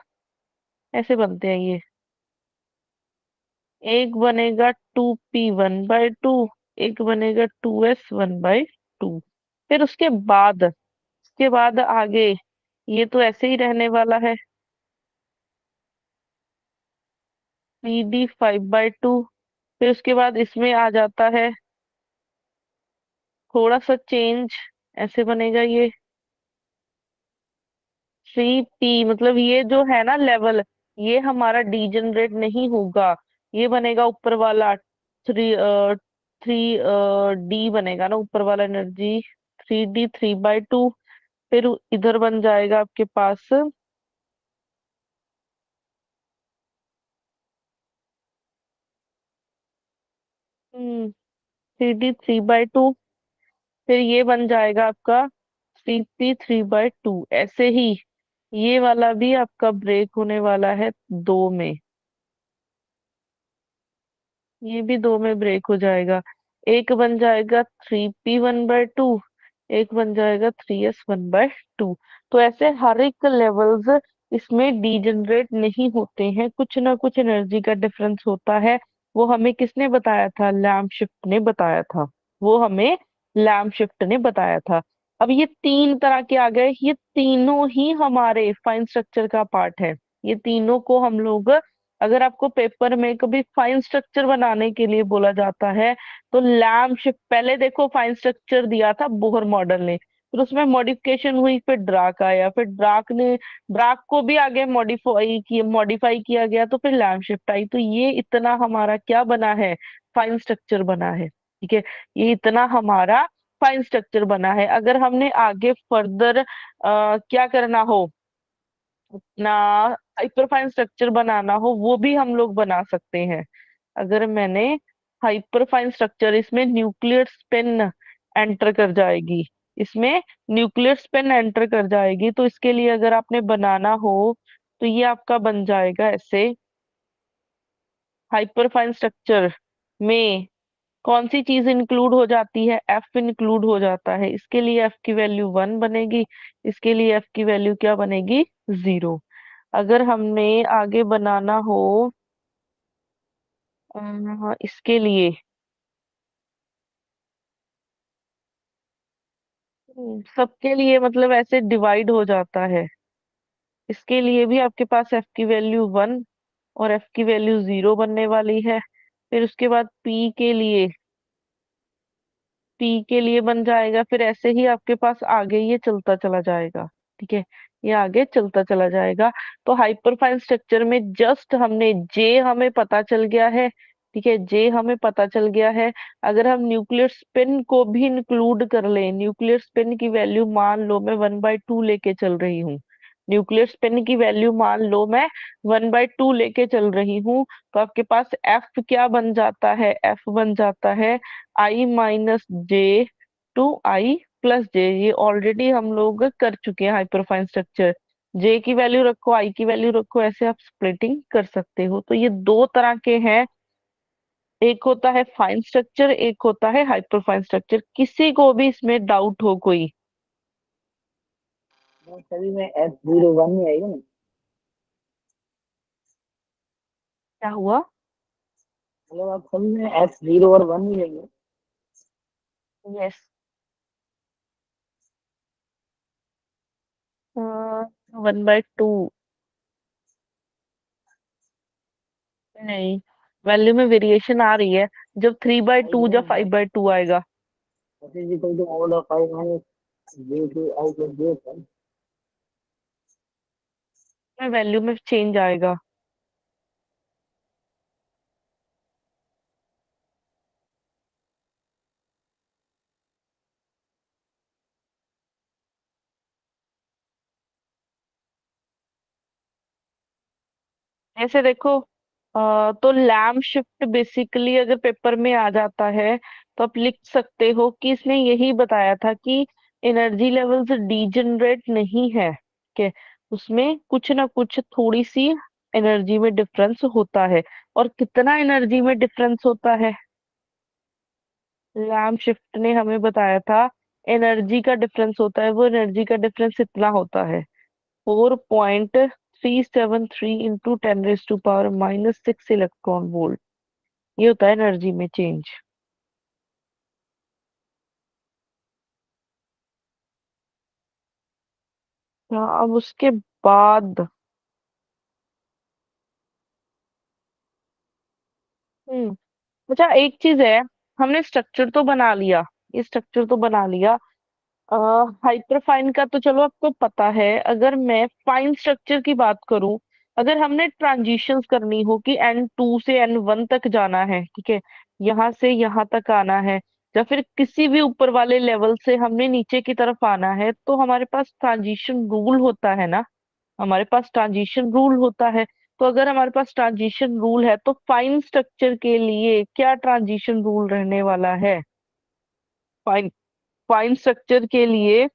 ऐसे बनते हैं ये। एक बनेगा 2p1/2, एक बनेगा 2s1/2। फिर उसके बाद आगे ये तो ऐसे ही रहने वाला है 3d5/2। फिर उसके बाद इसमें आ जाता है थोड़ा सा चेंज, ऐसे बनेगा ये 3p, मतलब ये जो है ना लेवल, ये हमारा डीजनरेट नहीं होगा, ये बनेगा ऊपर वाला 3 डी बनेगा ना ऊपर वाला एनर्जी, 3d3/2। फिर इधर बन जाएगा आपके पास 3d3/2। फिर ये बन जाएगा आपका 3p3/2। ऐसे ही ये वाला भी आपका ब्रेक होने वाला है दो में, ये भी दो में ब्रेक हो जाएगा। एक बन जाएगा 3p1/2, एक बन जाएगा 3s1/2। तो ऐसे हर एक लेवल्स इसमें डीजनरेट नहीं होते हैं, कुछ ना कुछ एनर्जी का डिफरेंस होता है। वो हमें किसने बताया था, लैम्प शिफ्ट ने बताया था, वो हमें लैम्प शिफ्ट ने बताया था। अब ये तीन तरह के आ गए, ये तीनों ही हमारे फाइन स्ट्रक्चर का पार्ट है। ये तीनों को हम लोग, अगर आपको पेपर में कभी फाइन स्ट्रक्चर बनाने के लिए बोला जाता है तो लैम्प शिफ्ट, पहले देखो फाइन स्ट्रक्चर दिया था बोहर मॉडल ने, फिर उसमें मॉडिफिकेशन हुई, फिर ड्राक आया, फिर ड्राक को भी आगे मॉडिफाई किया गया, तो फिर लैम्प शिफ्ट आई। तो ये इतना हमारा क्या बना है, फाइन स्ट्रक्चर बना है। ठीक है, ये इतना हमारा फाइन स्ट्रक्चर बना है। अगर हमने आगे फर्दर क्या करना हो ना, हाइपरफाइन स्ट्रक्चर बनाना हो, वो भी हम लोग बना सकते हैं। अगर मैंने हाइपरफाइन स्ट्रक्चर, इसमें न्यूक्लियर स्पिन एंटर कर जाएगी, इसमें न्यूक्लियर स्पिन एंटर कर जाएगी, तो इसके लिए अगर आपने बनाना हो तो ये आपका बन जाएगा ऐसे। हाइपरफाइन स्ट्रक्चर में कौन सी चीज इंक्लूड हो जाती है, एफ इंक्लूड हो जाता है, इसके लिए एफ की वैल्यू 1 बनेगी, इसके लिए एफ की वैल्यू क्या बनेगी, 0। अगर हमने आगे बनाना हो इसके लिए, सबके लिए मतलब ऐसे डिवाइड हो जाता है, इसके लिए भी आपके पास एफ की वैल्यू 1 और एफ की वैल्यू 0 बनने वाली है। फिर उसके बाद पी के लिए बन जाएगा, फिर ऐसे ही आपके पास आगे ये चलता चला जाएगा। ठीक है, ये आगे चलता चला जाएगा। तो हाइपरफाइन स्ट्रक्चर में जस्ट हमने जे हमें पता चल गया है, ठीक है, जे हमें पता चल गया है। अगर हम न्यूक्लियर स्पिन को भी इंक्लूड कर लें, न्यूक्लियर स्पिन की वैल्यू मान लो मैं 1/2 लेके चल रही हूँ, न्यूक्लियर स्पिन की वैल्यू मान लो मैं 1/2 लेके चल रही हूँ, तो आपके पास एफ क्या बन जाता है, एफ बन जाता है I - J to I+J। ये ऑलरेडी हम लोग कर चुके हैं हाइपरफाइन स्ट्रक्चर। जे की वैल्यू रखो, आई की वैल्यू रखो, ऐसे आप स्प्लिटिंग कर सकते हो। तो ये दो तरह के हैं एक होता है फाइन स्ट्रक्चर, एक होता है हाइपर फाइन स्ट्रक्चर। किसी को भी इसमें डाउट हो कोई? मैं सभी में F01 ही आएगा ना? क्या हुआ? मतलब आप सभी में F0 और 1 ही लेंगे? यस। 1/2। नहीं, वैल्यू में वेरिएशन आ रही है। जब 3/2 आएगी या ना? 5/2 आएगा, F is equal to mod of I minus J2 I plus J1। में वैल्यू में चेंज आएगा। ऐसे देखो, तो लैम्प शिफ्ट बेसिकली अगर पेपर में आ जाता है तो आप लिख सकते हो कि इसने यही बताया था कि एनर्जी लेवल्स डीजनरेट नहीं है, कि उसमें कुछ ना कुछ थोड़ी सी एनर्जी में डिफरेंस होता है। और कितना एनर्जी में डिफरेंस होता है? लैम्प शिफ्ट ने हमें बताया था एनर्जी का डिफरेंस होता है, वो एनर्जी का डिफरेंस इतना होता है, 4.373 इंटू 10⁻⁻6 इलेक्ट्रॉन वोल्ट। ये होता है एनर्जी में चेंज। हाँ, अब उसके बाद हम्म अच्छा, एक चीज है, हमने स्ट्रक्चर तो बना लिया, ये स्ट्रक्चर तो बना लिया। हाइपर फाइन का तो चलो आपको पता है। अगर मैं फाइन स्ट्रक्चर की बात करूं, अगर हमने ट्रांजिशंस करनी हो कि N2 से N1 तक जाना है, ठीक है, यहाँ से यहाँ तक आना है, या फिर किसी भी ऊपर वाले लेवल से हमने नीचे की तरफ आना है, तो हमारे पास ट्रांजिशन रूल होता है ना। हमारे पास ट्रांजिशन रूल होता है। तो अगर हमारे पास ट्रांजिशन रूल है तो फाइन स्ट्रक्चर के लिए क्या ट्रांजिशन रूल रहने वाला है? फाइन फाइन स्ट्रक्चर के लिए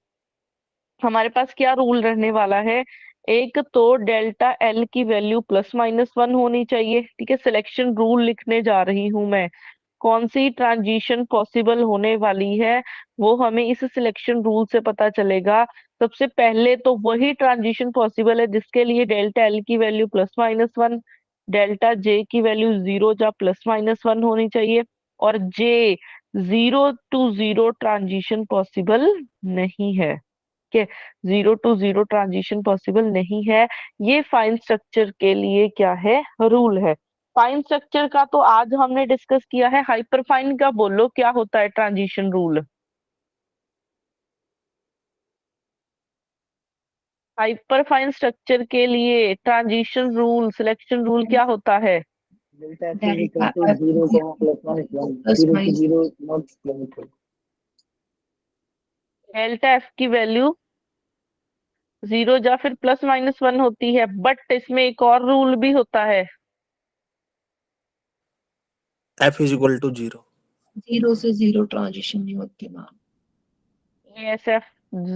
हमारे पास क्या रूल रहने वाला है? एक तो डेल्टा एल की वैल्यू ±1 होनी चाहिए, ठीक है। सिलेक्शन रूल लिखने जा रही हूं मैं। कौन सी ट्रांजिशन पॉसिबल होने वाली है वो हमें इस सिलेक्शन रूल से पता चलेगा। सबसे पहले तो वही ट्रांजिशन पॉसिबल है जिसके लिए डेल्टा एल की वैल्यू ±1, डेल्टा जे की वैल्यू 0 या ±1 होनी चाहिए, और जे 0 to 0 ट्रांजिशन पॉसिबल नहीं है, के 0 to 0 ट्रांजिशन पॉसिबल नहीं है। ये फाइन स्ट्रक्चर के लिए क्या है? रूल है। फाइन स्ट्रक्चर का तो आज हमने डिस्कस किया है। हाइपर फाइन का बोलो क्या होता है transition rule? Hyper fine structure के लिए ट्रांजिशन रूल, सिलेक्शन रूल क्या होता है? Delta F is equal delta two F 0, +1 plus minus 0 to 0 not limited. Delta F की वैल्यू 0 या फिर ±1 होती है, बट इसमें एक और रूल भी होता है। F is equal to 0। 0 से 0 ट्रांजिशन नहीं होती मैम। एएसएफ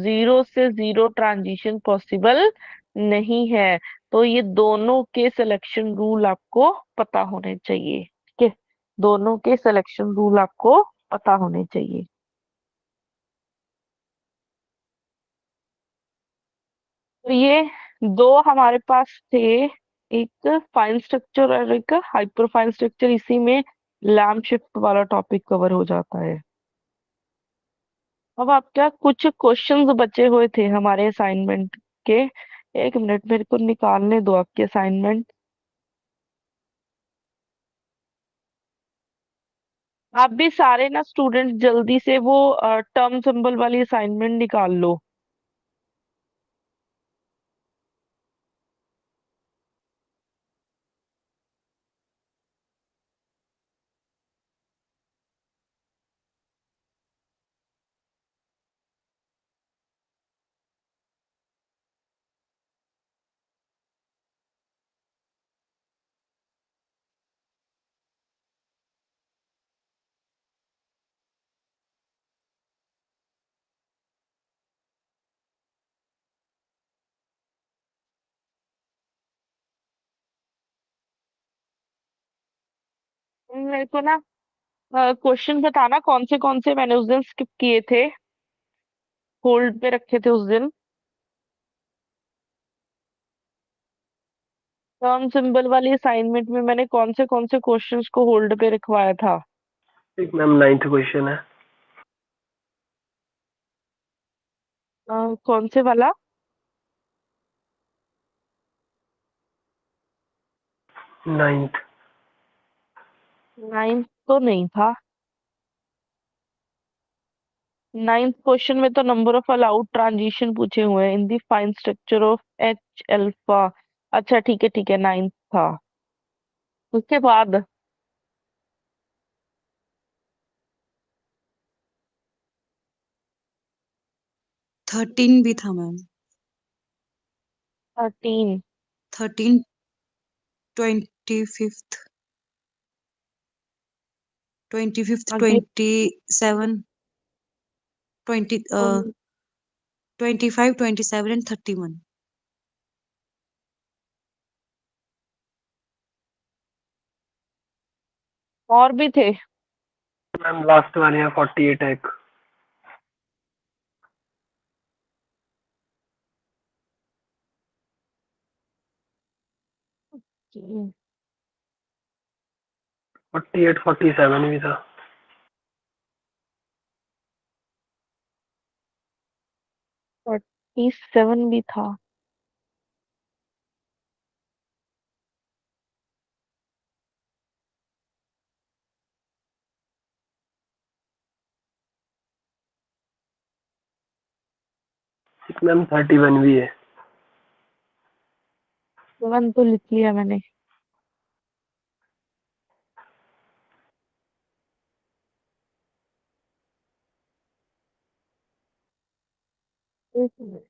0 से 0 ट्रांजिशन पॉसिबल नहीं है। तो ये दोनों के सिलेक्शन रूल आपको पता होने चाहिए, ठीक है। दोनों के सिलेक्शन रूल आपको पता होने चाहिए। तो ये दो हमारे पास थे, एक फाइन स्ट्रक्चर और एक हाइपर फाइन स्ट्रक्चर। इसी में लैम्प शिफ्ट वाला टॉपिक कवर हो जाता है। अब आपका कुछ क्वेश्चंस बचे हुए थे हमारे असाइनमेंट के। एक मिनट मेरे को निकालने दो आपके असाइनमेंट। आप भी सारे ना स्टूडेंट जल्दी से वो टर्म सिंबल वाली असाइनमेंट निकाल लो। मेरे को ना क्वेश्चन बताना कौन से मैंने उस दिन स्किप किए थे, होल्ड पे रखे थे उस दिन। टर्म सिंबल वाली असाइनमेंट में मैंने कौन से क्वेश्चंस को होल्ड पे रखवाया था। एक मैम 9th क्वेश्चन है। कौन से वाला? 9th। 9th तो नहीं था। 9th क्वेश्चन में तो नंबर ऑफ अलाउड ट्रांजिशन पूछे हुए हैं in the fine structure of H alpha. अच्छा ठीक है 9th था। उसके बाद 13 भी था मैम। 13। 13, 25th, 25th, आगे 27, 20, उन- 25, 27 and 31। और भी थे। मैम लास्ट वाले हैं 48 है एक। हम्म, 48 47 भी था। 47 भी था। एक मैम 31 भी है। 7 तो लिख लिया मैंने।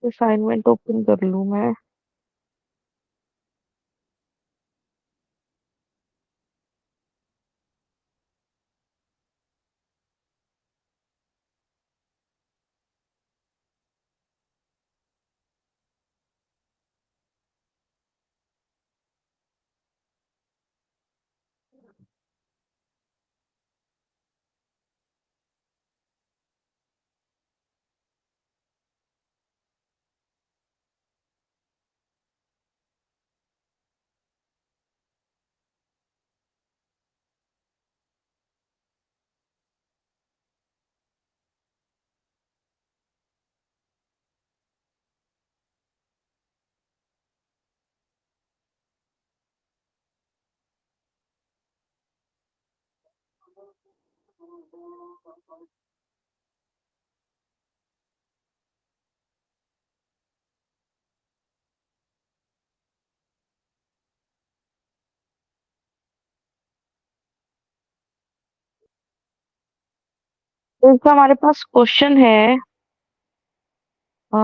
असाइनमेंट ओपन कर लूं मैं। तो इसका हमारे पास क्वेश्चन है। अ,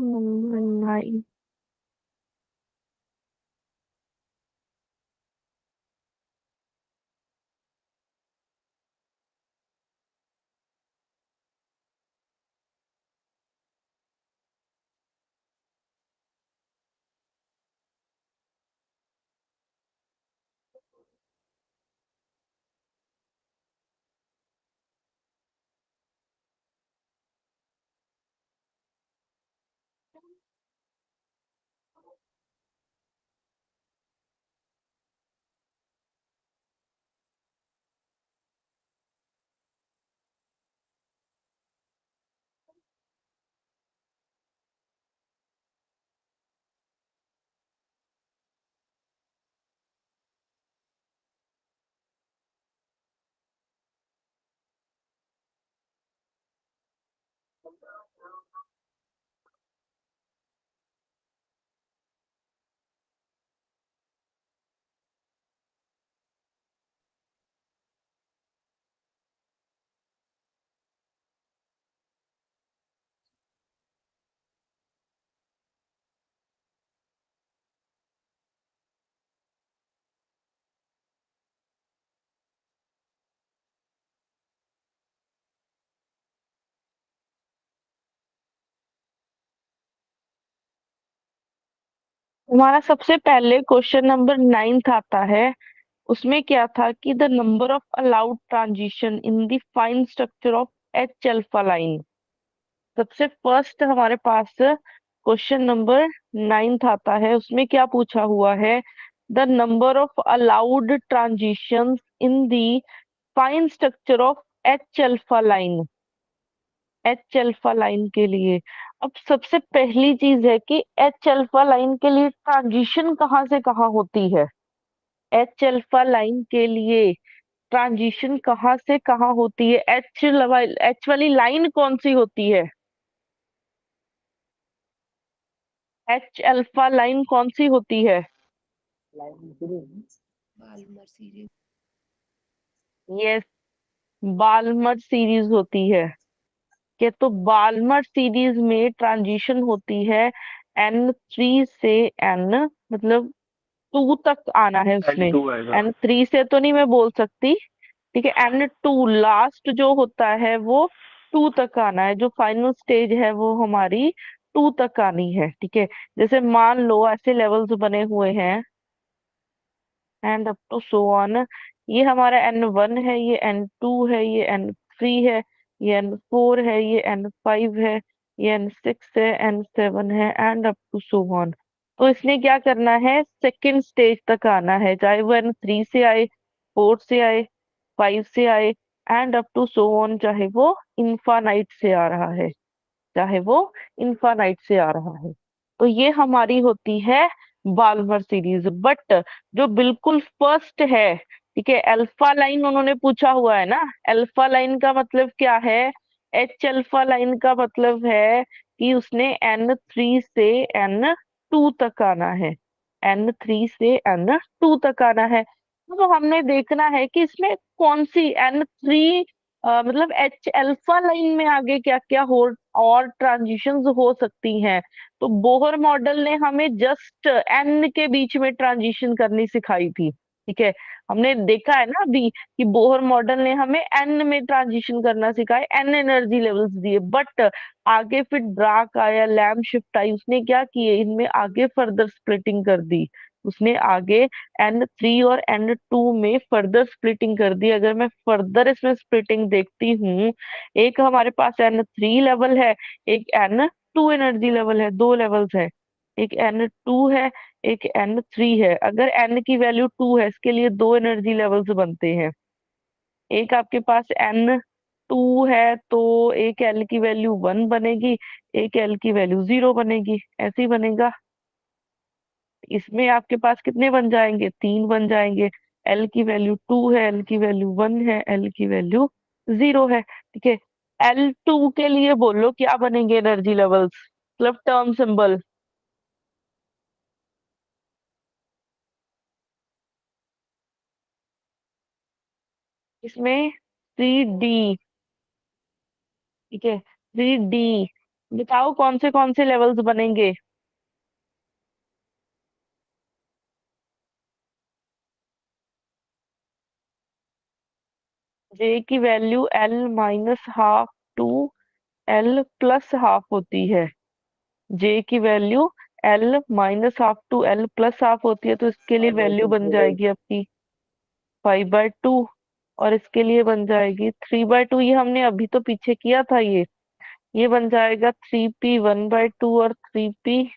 नहीं। हमारा सबसे पहले क्वेश्चन नंबर 9 आता है। उसमें क्या था कि the number of allowed transition in the fine structure of H alpha line. सबसे फर्स्ट हमारे पास क्वेश्चन नंबर 9 आता है। उसमें क्या पूछा हुआ है, the number of allowed transitions in the fine structure of H alpha line. H alpha line के लिए अब सबसे पहली चीज है कि एच अल्फा लाइन के लिए ट्रांजिशन कहाँ से कहाँ होती है। एच अल्फा लाइन के लिए ट्रांजिशन कहाँ से कहाँ होती है, एच वाली लाइन कौन सी होती है, एच अल्फा लाइन कौन सी होती है। Line series Balmer series. Yes, Balmer series होती है। कि तो बाल्मर सीरीज में ट्रांजिशन होती है N3 से N, मतलब 2 तक आना है उसमें। N2 आएगा। N3 से तो नहीं मैं बोल सकती, ठीक है। N2 लास्ट जो होता है वो 2 तक आना है, जो फाइनल स्टेज है वो हमारी 2 तक आनी है, ठीक है। जैसे मान लो ऐसे लेवल्स बने हुए हैं and up to so on. ये हमारा N1 है, ये N2 है, ये N3 है, ये N4 है, ये N5 है, ये N6 है, N7 है and up to so on. तो इसने क्या करना है, सेकंड स्टेज तक आना है, चाहे वो N3 से आए, 4 से आए, 5 से आए and up to so on, चाहे वो इनफानाइट से आ रहा है, चाहे वो इनफानाइट से आ रहा है। तो ये हमारी होती है बाल्मर सीरीज। बट जो बिल्कुल फर्स्ट है, ठीक है, अल्फा लाइन उन्होंने पूछा हुआ है ना। अल्फा लाइन का मतलब क्या है, एच अल्फा लाइन का मतलब है कि उसने N3 से N2 तक आना है, N3 से N2 तक आना है। तो हमने देखना है कि इसमें कौन सी N3, मतलब एच अल्फा लाइन में आगे क्या क्या हो और ट्रांजिशंस हो सकती हैं। तो बोहर मॉडल ने हमें जस्ट एन के बीच में ट्रांजिशन करनी सिखाई थी, ठीक है। हमने देखा है ना अभी कि बोहर मॉडल ने हमें एन में ट्रांजिशन करना सिखाया, एन एनर्जी लेवल्स दिए। बट आगे फिर ड्राक आया, लैम शिफ्ट आई, उसने क्या किए, इनमें आगे फर्दर स्प्लिटिंग कर दी। उसने आगे N3 और N2 में फर्दर स्प्लिटिंग कर दी। अगर मैं फर्दर इसमें स्प्लिटिंग देखती हूँ, एक हमारे पास N3 लेवल है, एक N2 एनर्जी लेवल है, 2 लेवल्स है। एक N2 है, एक N3 है। अगर N की वैल्यू 2 है, इसके लिए 2 एनर्जी लेवल्स बनते हैं। एक आपके पास N2 है तो एक L की वैल्यू 1 बनेगी, एक L की वैल्यू 0 बनेगी, ऐसे ही बनेगा। इसमें आपके पास कितने बन जाएंगे, 3 बन जाएंगे। एल की वैल्यू 2 है, एल की वैल्यू 1 है, एल की वैल्यू 0 है, ठीक है। L2 के लिए बोलो क्या बनेंगे एनर्जी लेवल्स, मतलब टर्म सिंबल। इसमें 3D, ठीक है, 3D। बताओ कौन से लेवल्स बनेंगे। जे की वैल्यू L-12 टू L+12 होती है। जे की वैल्यू L-12 टू L+12 होती है, तो इसके लिए 5/2 वैल्यू बन 3/2। जाएगी आपकी 5/2। और इसके लिए बन जाएगी 3/2। ये हमने अभी तो पीछे किया था ये बन जाएगा 3P 1/2 और 3P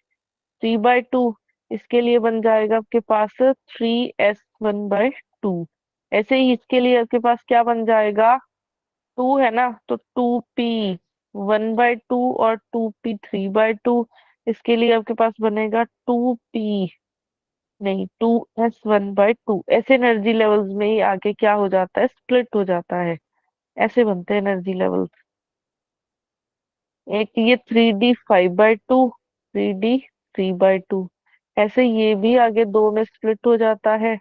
3/2। इसके लिए बन जाएगा आपके पास 3S 1/2। ऐसे ही इसके लिए आपके पास क्या बन जाएगा, 2 है ना, तो 2P 1/2 और 2P 3/2। इसके लिए आपके पास बनेगा 2P, नहीं, 2S 1/2। ऐसे एनर्जी लेवल्स में ही आगे क्या हो जाता है, स्प्लिट हो जाता है। ऐसे बनते हैं एनर्जी लेवल्स। एक ये 3D 5/2, 3D 3/2। ऐसे ये भी आगे 2 में स्प्लिट हो जाता है।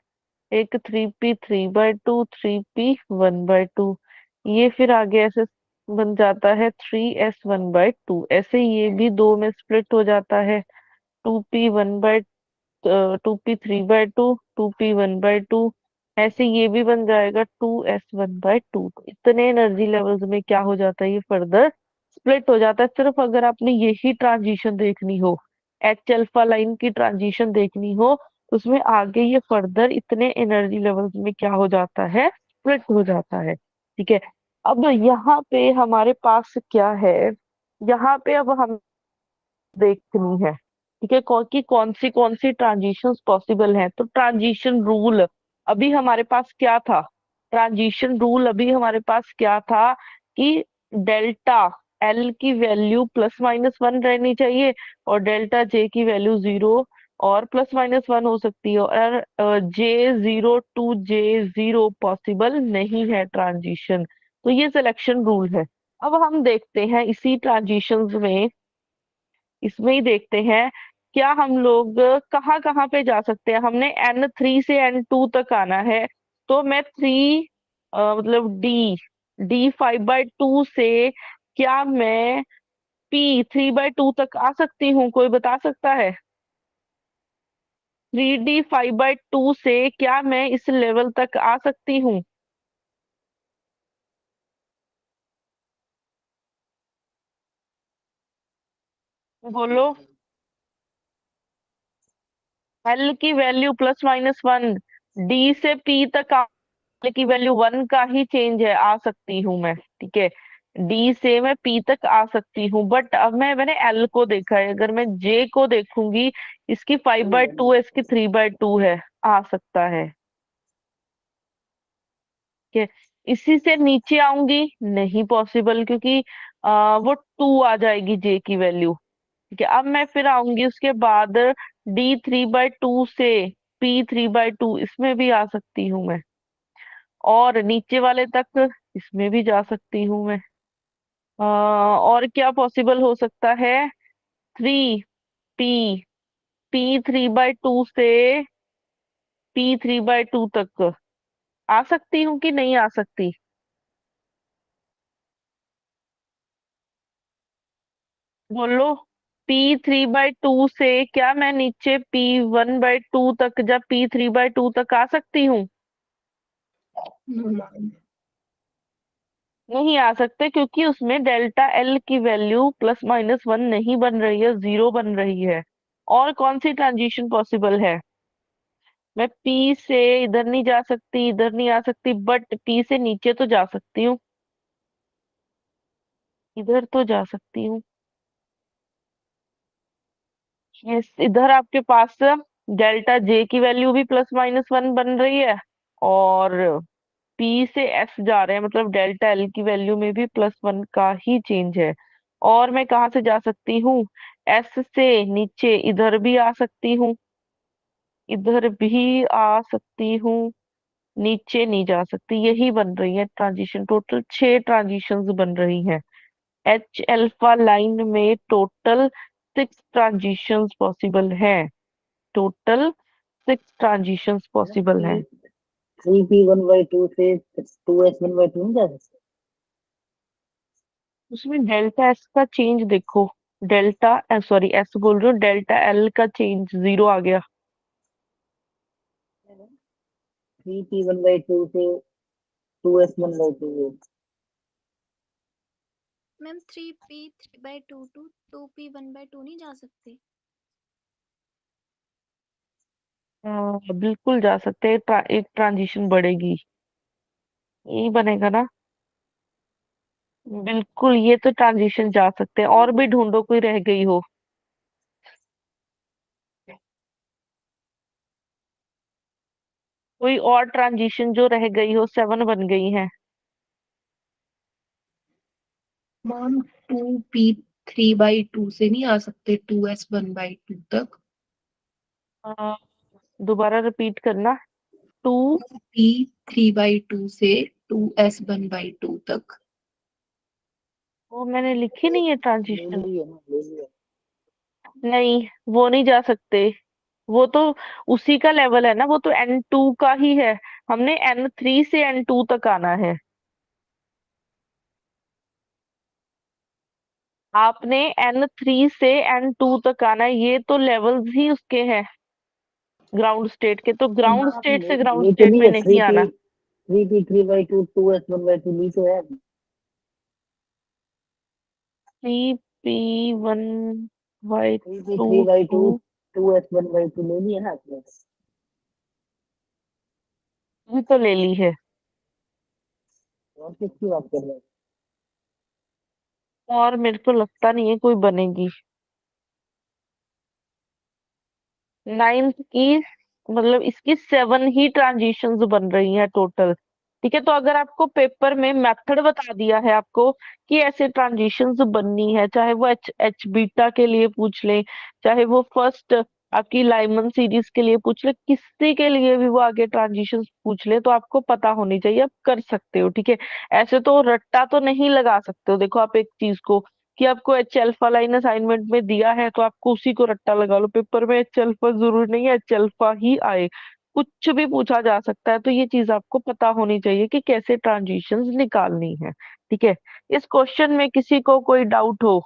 एक 3P 3/2, 3P 1/2। ये फिर आगे ऐसे बन जाता है 3S 1/2। ऐसे ये भी 2 में स्प्लिट हो जाता है, 2P 2P 3/2, ऐसे ये भी बन जाएगा 2S 1/2। इतने एनर्जी लेवल्स में क्या हो जाता है, ये फर्दर स्प्लिट हो जाता है। सिर्फ अगर आपने यही ट्रांजिशन देखनी हो एच अल्फा लाइन की ट्रांजिशन देखनी हो तो उसमें आगे ये फर्दर इतने एनर्जी लेवल्स में क्या हो जाता है, स्प्लिट हो जाता है। ठीक है, अब यहाँ पे हमारे पास क्या है, यहाँ पे अब हम देखनी है, ठीक है, कौन सी ट्रांजिशंस पॉसिबल है। तो ट्रांजिशन रूल अभी हमारे पास क्या था, ट्रांजिशन रूल अभी हमारे पास क्या था कि डेल्टा एल की वैल्यू +-1 रहनी चाहिए और डेल्टा जे की वैल्यू 0 और +-1 हो सकती है, और J0 to J0 पॉसिबल नहीं है ट्रांजिशन। तो ये सिलेक्शन रूल है। अब हम देखते हैं इसी ट्रांजिशंस में, इसमें ही देखते हैं क्या हम लोग कहाँ कहाँ पे जा सकते हैं। हमने N3 से N2 तक आना है, तो मैं मतलब D5/2 से क्या मैं P3/2 तक आ सकती हूँ, कोई बता सकता है? 3D5/2 से क्या मैं इस लेवल तक आ सकती हूँ? बोलो। एल की वैल्यू +-1, डी से पी तक एल की वैल्यू 1 का ही चेंज है, आ सकती हूँ मैं। ठीक है, डी से मैं पी तक आ सकती हूँ, बट अब मैंने एल को देखा है, अगर मैं जे को देखूंगी, इसकी 5/2 है, इसकी 3/2 है, आ सकता है। ठीक है, इसी से नीचे आऊंगी, नहीं पॉसिबल, क्योंकि वो 2 आ जाएगी जे की वैल्यू। ठीक है, अब मैं फिर आऊंगी उसके बाद D3/2 से P3/2, इसमें भी आ सकती हूँ मैं, और नीचे वाले तक इसमें भी जा सकती हूँ मैं। और क्या पॉसिबल हो सकता है, 3P P3/2 से P3/2 तक आ सकती हूँ कि नहीं आ सकती? बोलो। P3/2 से क्या मैं नीचे P1/2 तक या P3/2 तक आ सकती हूँ? नहीं आ सकते, क्योंकि उसमें डेल्टा एल की वैल्यू +-1 नहीं बन रही है, 0 बन रही है। और कौन सी ट्रांजिशन पॉसिबल है? मैं पी से इधर नहीं जा सकती, इधर नहीं आ सकती, बट पी से नीचे तो जा सकती हूँ, इधर तो जा सकती हूँ। यस, इधर आपके पास डेल्टा जे की वैल्यू भी +-1 बन रही है, और पी से एस जा रहे हैं, मतलब डेल्टा एल की वैल्यू में भी +1 का ही चेंज है। और मैं कहाँ से जा सकती हूँ, एस से नीचे इधर भी आ सकती हूँ, इधर भी आ सकती हूँ, नीचे नहीं जा सकती। यही बन रही है ट्रांजिशन, टोटल 6 ट्रांजिशंस बन रही हैं। एच अल्फा लाइन में टोटल 6 ट्रांजिशंस पॉसिबल है, टोटल 6 ट्रांजिशंस पॉसिबल है। 3P1/2 से 2S1/2 नहीं जा सकते? उसमें डेल्टा एस का चेंज देखो, डेल्टा सॉरी एस बोल रही हूँ, डेल्टा एल का चेंज 0 आ गया। 3P1/2 से 2S1/2। Ma'am 3P3/2 to 2P1/2 नहीं जा सकते? बिल्कुल जा सकते हैं, एक ट्रांजिशन बढ़ेगी, यही बनेगा ना। बिल्कुल, ये तो ट्रांजिशन जा सकते हैं, और भी ढूंढो कोई रह गई हो। कोई और ट्रांजिशन जो रह गई हो, 7 बन गई है। मैम 2P3/2 से नहीं आ सकते 2S1/2 तक? अ, दोबारा रिपीट करना। 2 P3/2 से 2S1/2 तक। वो मैंने लिखी नहीं है ले ट्रांजिशन। लिया ना, ले लिया। नहीं, वो नहीं जा सकते, वो तो उसी का लेवल है ना, वो तो N2 का ही है। हमने N3 से N2 तक आना है। आपने N3 से N2 तक आना है, ये तो लेवल्स ही उसके हैं ग्राउंड स्टेट के, तो ग्राउंड स्टेट से ग्राउंड नीचे स्टेट नहीं में है, नहीं आना। 3P3/2 2S1/2 नीचे है। 3P1 बाई 3 by 2 2 2x1/2 ले लिया ना आपने? भी तो ले ली है। और किसकी बात कर रहे हैं? और मेरे को लगता नहीं है कोई बनेगी। 9th की मतलब इसकी 7 ही ट्रांजिशंस बन रही हैं टोटल। ठीक है, तो अगर आपको पेपर में मेथड बता दिया है आपको कि ऐसे ट्रांजिशंस बननी है, चाहे वो एच एच बीटा के लिए पूछ ले, चाहे वो फर्स्ट आपकी लाइमन सीरीज के लिए पूछ ले, किसी के लिए भी वो आगे ट्रांजिशंस पूछ ले, तो आपको पता होनी चाहिए, आप कर सकते हो। ठीक है, ऐसे तो रट्टा तो नहीं लगा सकते हो। देखो आप एक चीज को कि आपको एच अल्फा लाइन असाइनमेंट में दिया है तो आपको उसी को रट्टा लगा लो, पेपर में एच अल्फा जरूरी नहीं है एच अल्फा ही आए, कुछ भी पूछा जा सकता है। तो ये चीज आपको पता होनी चाहिए कि कैसे ट्रांजिशंस निकालनी है। ठीक है, इस क्वेश्चन में किसी को कोई डाउट हो?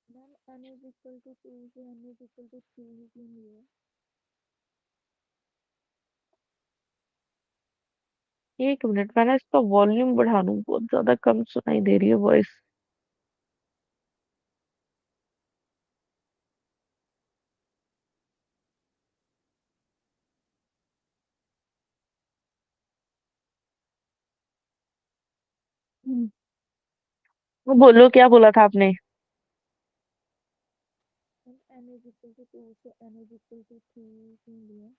Ma'am n is equal to 2 से n is equal to 3 ही क्यों लिए? एक मिनट, मैं ना इसका वॉल्यूम बढ़ा लूं, बहुत ज्यादा कम सुनाई दे रही है वॉइस। वो बोलो, क्या बोला था आपने? n is equal to 2 से n is equal to 3 क्यों लिया?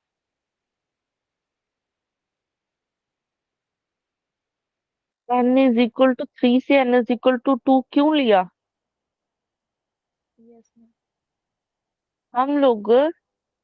n is equal to 3 से n is equal to 2 क्यों लिया? Yes ma'am. हम लोग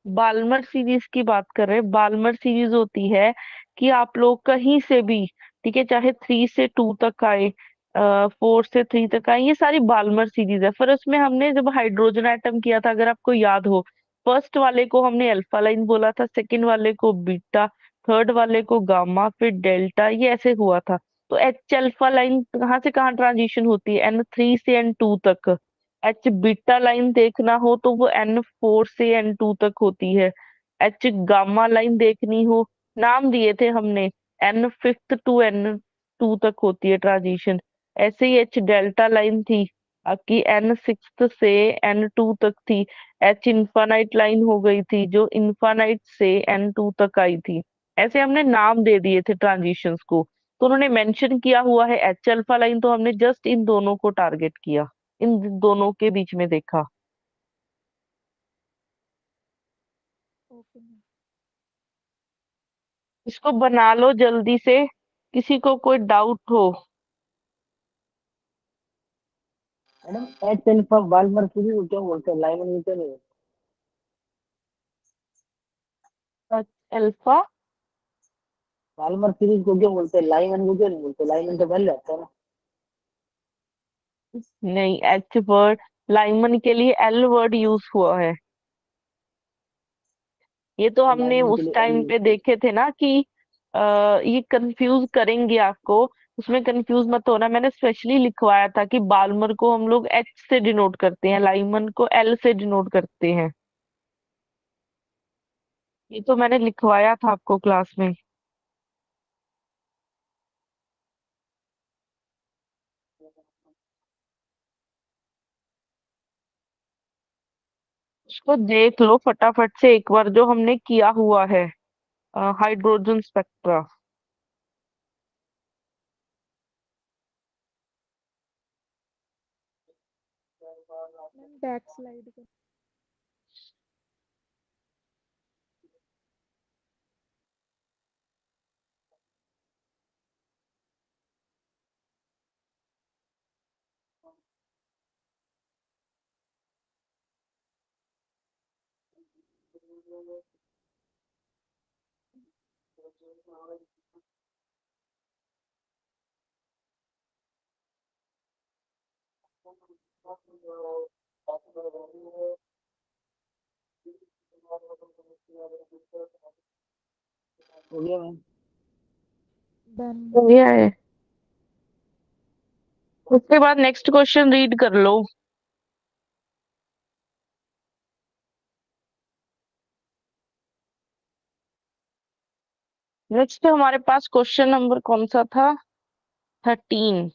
बाल्मर सीरीज की बात कर रहे हैं। बाल्मर सीरीज होती है कि आप लोग कहीं से भी, ठीक है, चाहे 3 से 2 तक आए, 4 से 3 तक आए, ये सारी बाल्मर सीरीज है। फिर उसमें हमने जब हाइड्रोजन एटम किया था, अगर आपको याद हो, फर्स्ट वाले को हमने अल्फा लाइन बोला था, सेकंड वाले को बीटा, थर्ड वाले को गामा, फिर डेल्टा, ये ऐसे हुआ था। तो एच अल्फा लाइन कहाँ से कहाँ ट्रांजिशन होती है? N3 से N2 तक। एच बीटा लाइन देखना हो तो वो N4 से N2 तक होती है। एच गामा लाइन देखनी हो, नाम दिए थे हमने, N5th टू N2 तक होती है ट्रांजिशन। ऐसे ही एच डेल्टा लाइन थी आपकी, N6th से N2 तक थी। एच इन्फानाइट लाइन हो गई थी जो इन्फानाइट से N2 तक आई थी। ऐसे हमने नाम दे दिए थे ट्रांजिशंस को। तो उन्होंने मेंशन किया हुआ है एच अल्फा लाइन, तो हमने जस्ट इन दोनों को टारगेट किया, इन दोनों के बीच में देखा। Okay ma'am. इसको बना लो जल्दी से, किसी को कोई डाउट हो? Madam H alpha Balmer series को क्या बोलते हैं? लाइमन न्यूटन नहीं? अल्फा बाल्मर सीरीज को क्या बोलते हैं? लाइमन को क्यों नहीं बोलते? लाइमन तो पहले आता है ना। नहीं, एच वर्ड, लाइमन के लिए एल वर्ड यूज हुआ है। ये तो हमने लाइमन के उस लिए एल टाइम यूज पे किया। देखे थे ना कि ये कंफ्यूज करेंगे आपको, उसमें कंफ्यूज मत होना। मैंने स्पेशली लिखवाया था कि बाल्मर को हम लोग एच से डिनोट करते हैं, लाइमन को एल से डिनोट करते हैं। ये तो मैंने लिखवाया था आपको क्लास में। उसको देख लो फटाफट से एक बार, जो हमने किया हुआ है हाइड्रोजन स्पेक्ट्रा। बैक स्लाइड कर। हो गया मैम। डन हो गया है। उसके बाद नेक्स्ट क्वेश्चन रीड कर लो। नेक्स्ट हमारे पास क्वेश्चन नंबर कौन सा था? 13।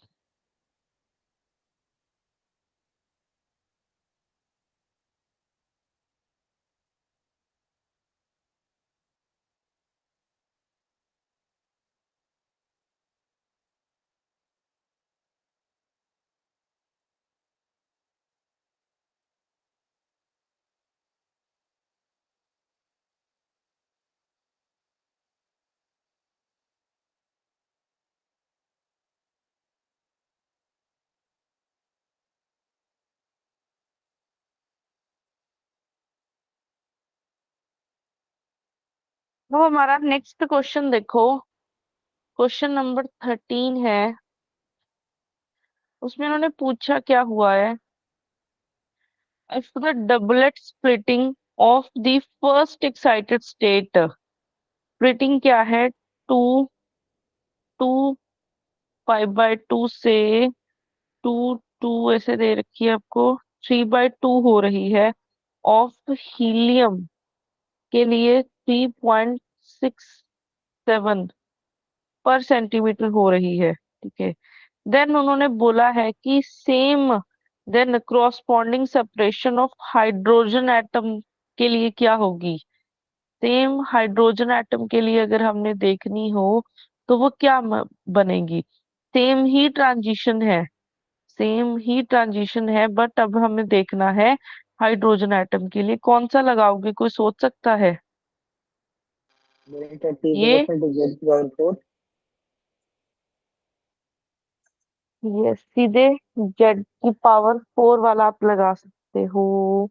अब हमारा नेक्स्ट क्वेश्चन देखो, क्वेश्चन नंबर 13 है। उसमें उन्होंने पूछा क्या हुआ है, if the doublet splitting of the first excited state, splitting क्या है? 2 5/2 से 2 ऐसे दे रखी है आपको, 3/2 हो रही है, ऑफ हीलियम के लिए 3.67 पर सेंटीमीटर हो रही है, ठीक है। देन उन्होंने बोला है कि same, then corresponding separation of hydrogen atom के लिए क्या होगी? सेम हाइड्रोजन एटम के लिए अगर हमने देखनी हो तो वो क्या बनेगी? सेम ही ट्रांजिशन है, सेम ही ट्रांजिशन है, बट अब हमें देखना है हाइड्रोजन एटम के लिए कौन सा लगाओगे, कोई सोच सकता है? डेल्टा टी ये इक्वल टू जेड की पावर 4। ये सीधे Z⁴ वाला आप लगा सकते हो।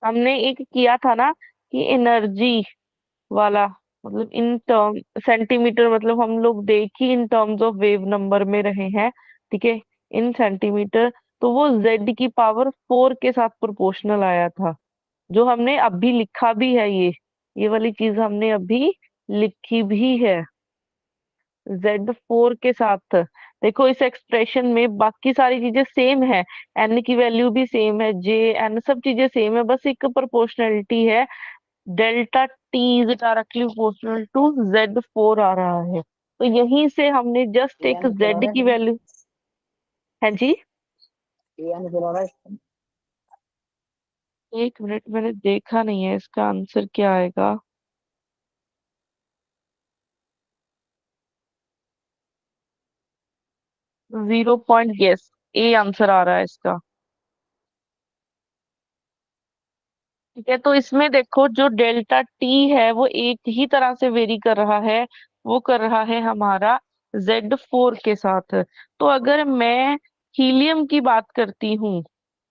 हमने एक किया था ना कि एनर्जी वाला, मतलब इन टर्म सेंटीमीटर, मतलब हम लोग देख ही in terms of wave number में रहे हैं, ठीक है, इन सेंटीमीटर। तो वो Z⁴ के साथ प्रोपोर्शनल आया था, जो हमने अभी लिखा भी है। ये वाली चीज हमने अभी लिखी भी है, Z⁴ के साथ। देखो इस एक्सप्रेशन में बाकी सारी चीजें सेम है, n की वैल्यू भी सेम है, J n सब चीजें सेम है, बस एक प्रोपोर्शनलिटी है। Delta T is directly proportional to Z⁴ आ रहा है, तो यहीं से हमने जस्ट ये एक आंसर आ Z रहा की है, वैल्यू। है जी, ये आंसर आ रहा है। 1 मिनट, मैंने देखा नहीं है इसका आंसर क्या आएगा। 0 गेस, ए आंसर आ रहा है इसका, ठीक है। तो इसमें देखो जो डेल्टा टी है वो एक ही तरह से वेरी कर रहा है, वो कर रहा है हमारा Z⁴ के साथ। तो अगर मैं हीलियम की बात करती हूँ,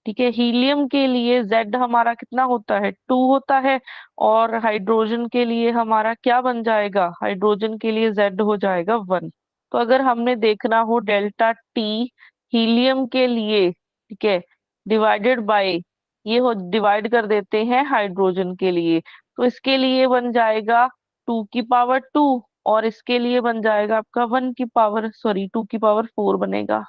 ठीक है, हीलियम के लिए Z हमारा कितना होता है? 2 होता है। और हाइड्रोजन के लिए हमारा क्या बन जाएगा? हाइड्रोजन के लिए Z हो जाएगा 1। तो अगर हमने देखना हो डेल्टा टी हीलियम के लिए, ठीक है, डिवाइडेड बाय, ये हो डिवाइड कर देते हैं हाइड्रोजन के लिए, तो इसके लिए बन जाएगा 2⁻², और इसके लिए बन जाएगा आपका 2⁻4 बनेगा।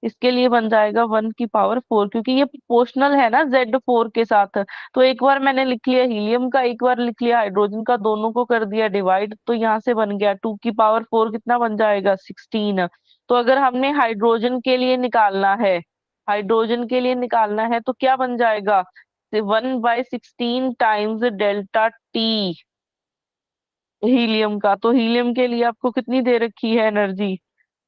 इसके लिए बन जाएगा 1⁻4, क्योंकि ये प्रोपोर्शनल है ना Z⁴ के साथ। तो एक बार मैंने लिख लिया हीलियम का, एक बार लिख लिया हाइड्रोजन का, दोनों को कर दिया डिवाइड, तो यहाँ से बन गया 2⁻4 कितना बन जाएगा? 16। तो अगर हमने हाइड्रोजन के लिए निकालना है, हाइड्रोजन के लिए निकालना है तो क्या बन जाएगा? 1/16 टाइम्स डेल्टा टी हीलियम का। तो हीलियम के लिए आपको कितनी दे रखी है एनर्जी?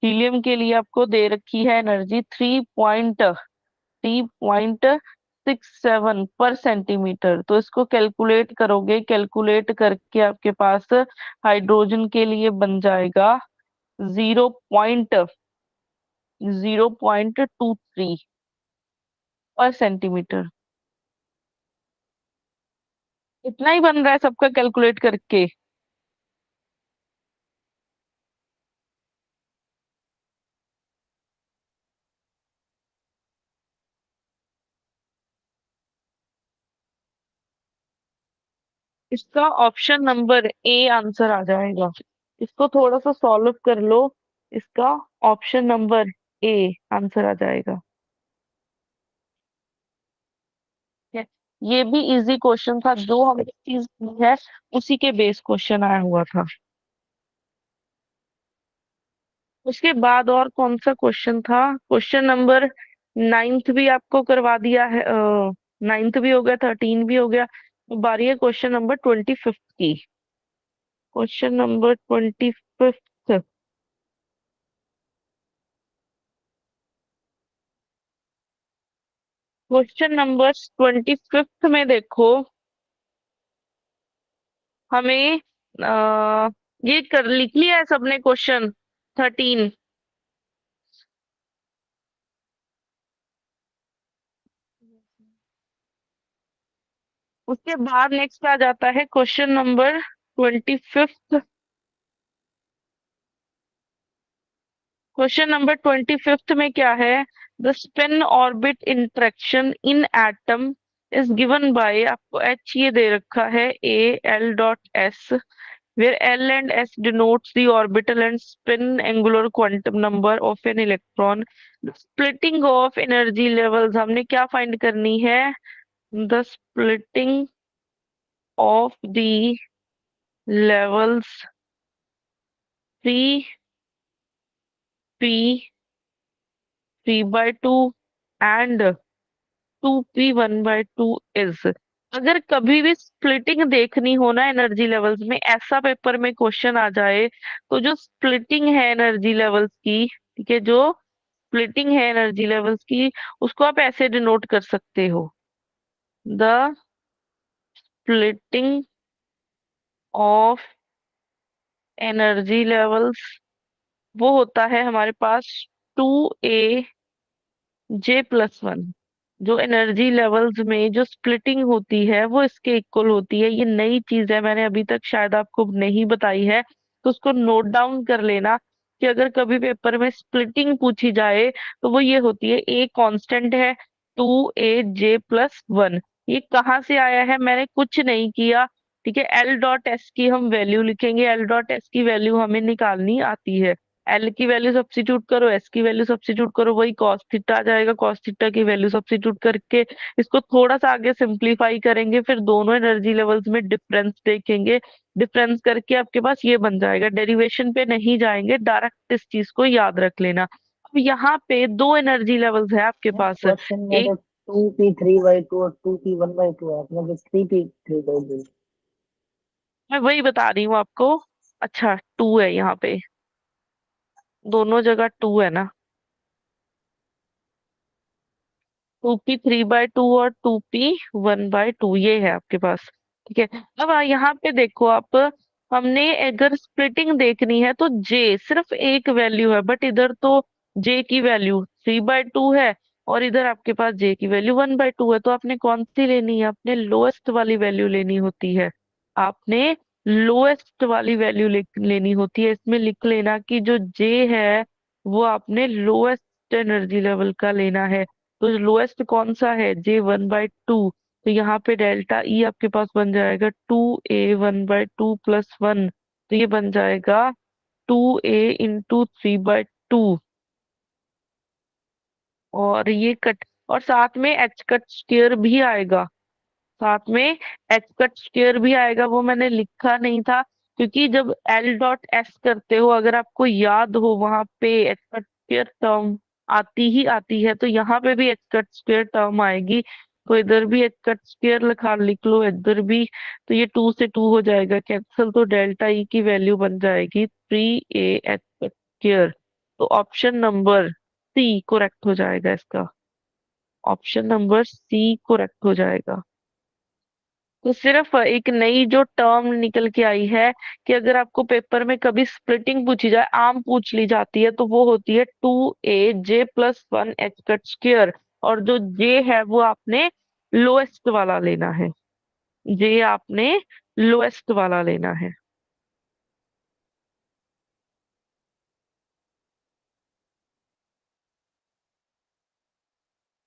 हीलियम के लिए आपको दे रखी है एनर्जी 3.67 पर सेंटीमीटर। तो इसको कैलकुलेट करोगे, कैलकुलेट करके आपके पास हाइड्रोजन के लिए बन जाएगा 0.23 पर सेंटीमीटर। इतना ही बन रहा है सबका कैलकुलेट करके। इसका ऑप्शन नंबर ए आंसर आ जाएगा। इसको थोड़ा सा सॉल्व कर लो, इसका ऑप्शन नंबर ए आंसर आ जाएगा। ठीक है, ये भी इजी क्वेश्चन था, जो हमने चीज की है उसी के बेस क्वेश्चन आया हुआ था। उसके बाद और कौन सा क्वेश्चन था? क्वेश्चन नंबर 9th भी आपको करवा दिया है, 9th भी हो गया, 13 भी हो गया। तो बारी है क्वेश्चन नंबर 25 की। Question number 25। क्वेश्चन नंबर 25 में देखो, हमें ये कर लिख लिया है सबने क्वेश्चन 13। उसके बाद नेक्स्ट आ जाता है क्वेश्चन नंबर 25। क्वेश्चन नंबर 25 में क्या है? The spin orbit interaction in atom is given by, आपको एच ये दे रखा है, A L dot S, where L and S denotes the orbital and spin angular quantum number of an electron. The splitting of energy levels हमने क्या find करनी है? The splitting of the levels P P 3/2 and 2P 1/2 is। अगर कभी भी splitting देखनी हो ना एनर्जी लेवल्स में, ऐसा पेपर में क्वेश्चन आ जाए, तो जो स्प्लिटिंग है एनर्जी लेवल्स की, ठीक है, जो स्प्लिटिंग है एनर्जी लेवल्स की, उसको आप ऐसे डिनोट कर सकते हो, the splitting of energy levels, वो होता है हमारे पास 2a j+1। जो एनर्जी लेवल्स में जो स्प्लिटिंग होती है वो इसके इक्वल होती है। ये नई चीज है, मैंने अभी तक शायद आपको नहीं बताई है, तो उसको नोट डाउन कर लेना कि अगर कभी पेपर में स्प्लिटिंग पूछी जाए तो वो ये होती है, ए कांस्टेंट है, 2a j+1। ये कहाँ से आया है? मैंने कुछ नहीं किया, ठीक है। एल डॉट एस की हम वैल्यू लिखेंगे, एल डॉट एस की वैल्यू हमें निकालनी आती है। एल की वैल्यू सब्स्टिट्यूट करो, एस की वैल्यू सब्स्टिट्यूट करो, वही कॉस थीटा आ जाएगा। कॉस थीटा की वैल्यू सब्स्टिट्यूट करके इसको थोड़ा सा आगे सिंप्लीफाई करेंगे, फिर दोनों एनर्जी लेवल्स में डिफरेंस देखेंगे। डिफरेंस करके आपके पास ये बन जाएगा। डेरिवेशन पे नहीं जाएंगे, डायरेक्ट इस चीज को याद रख लेना। अब यहाँ पे दो एनर्जी लेवल्स है आपके पास, क्वेश्चन में एक, तो 2p3/2 और 2p1/2 है, आपने बस 3p3/2। मैं वही बता रही हूँ आपको। अच्छा, 2 है यहाँ पे, दोनों जगह 2 है ना, 2p3/2 और 2p1/2 ये है आपके पास, ठीक है। अब यहाँ पे देखो आप, हमने अगर स्प्लिटिंग देखनी है तो j सिर्फ एक वैल्यू है, बट इधर तो j की वैल्यू 3/2 है और इधर आपके पास j की वैल्यू 1/2 है। तो आपने कौन सी लेनी है? आपने लोएस्ट वाली वैल्यू लेनी होती है। आपने लोएस्ट वाली वैल्यू लेनी होती है। इसमें लिख लेना कि जो j है वो आपने लोएस्ट एनर्जी लेवल का लेना है। तो लोएस्ट कौन सा है? j1/2। तो यहाँ पे डेल्टा ई आपके पास बन जाएगा 2a 1/2 + 1। तो ये बन जाएगा 2a × 3/2। और ये कट, और साथ में एच कट स्क्वायर भी आएगा, साथ में एच कट स्क्वायर भी आएगा। वो मैंने लिखा नहीं था, क्योंकि जब एल डॉट एस करते हो, अगर आपको याद हो, वहां पे एच कट स्क्वायर टर्म आती ही आती है, तो यहाँ पे भी एच कट स्क्वायर टर्म आएगी। तो इधर भी एच कट स्क्वायर लिख लो, इधर भी। तो ये 2 से 2 हो जाएगा कैंसिल, तो डेल्टा ई की वैल्यू बन जाएगी 3a एच कट स्क्वायर। तो ऑप्शन नंबर सी करेक्ट हो जाएगा इसका, ऑप्शन नंबर सी करेक्ट हो जाएगा। तो सिर्फ एक नई जो टर्म निकल के आई है कि अगर आपको पेपर में कभी स्प्लिटिंग पूछी जाए, आम पूछ ली जाती है, तो वो होती है 2a j+1 H cut square. और जो जे है वो आपने लोएस्ट वाला लेना है, जे आपने लोएस्ट वाला लेना है।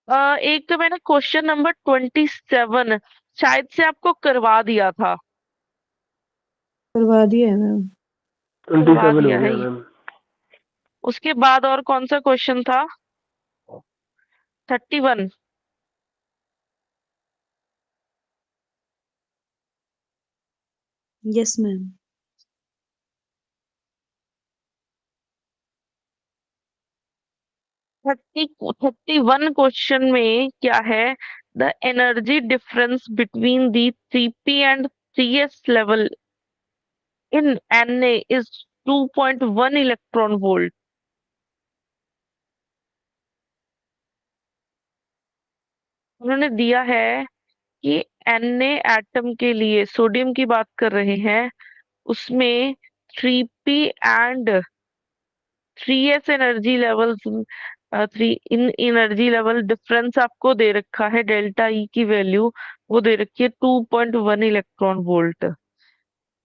एक तो मैंने क्वेश्चन नंबर 27 शायद से आपको करवा दिया था, करवा दिया है मैम। करवा 27 दिया हो है। गया मैम। उसके बाद और कौन सा क्वेश्चन था? 31। Yes, ma'am. 31 क्वेश्चन में क्या है? The energy difference between the 3p and 3s level in Na is 2.1 electron volt. उन्होंने दिया है कि Na एटम के लिए, सोडियम की बात कर रहे हैं, उसमें 3p and 3s energy levels, three in energy level difference आपको दे रखा है, डेल्टा ई की वैल्यू वो दे रखी है 2.1 electron volt.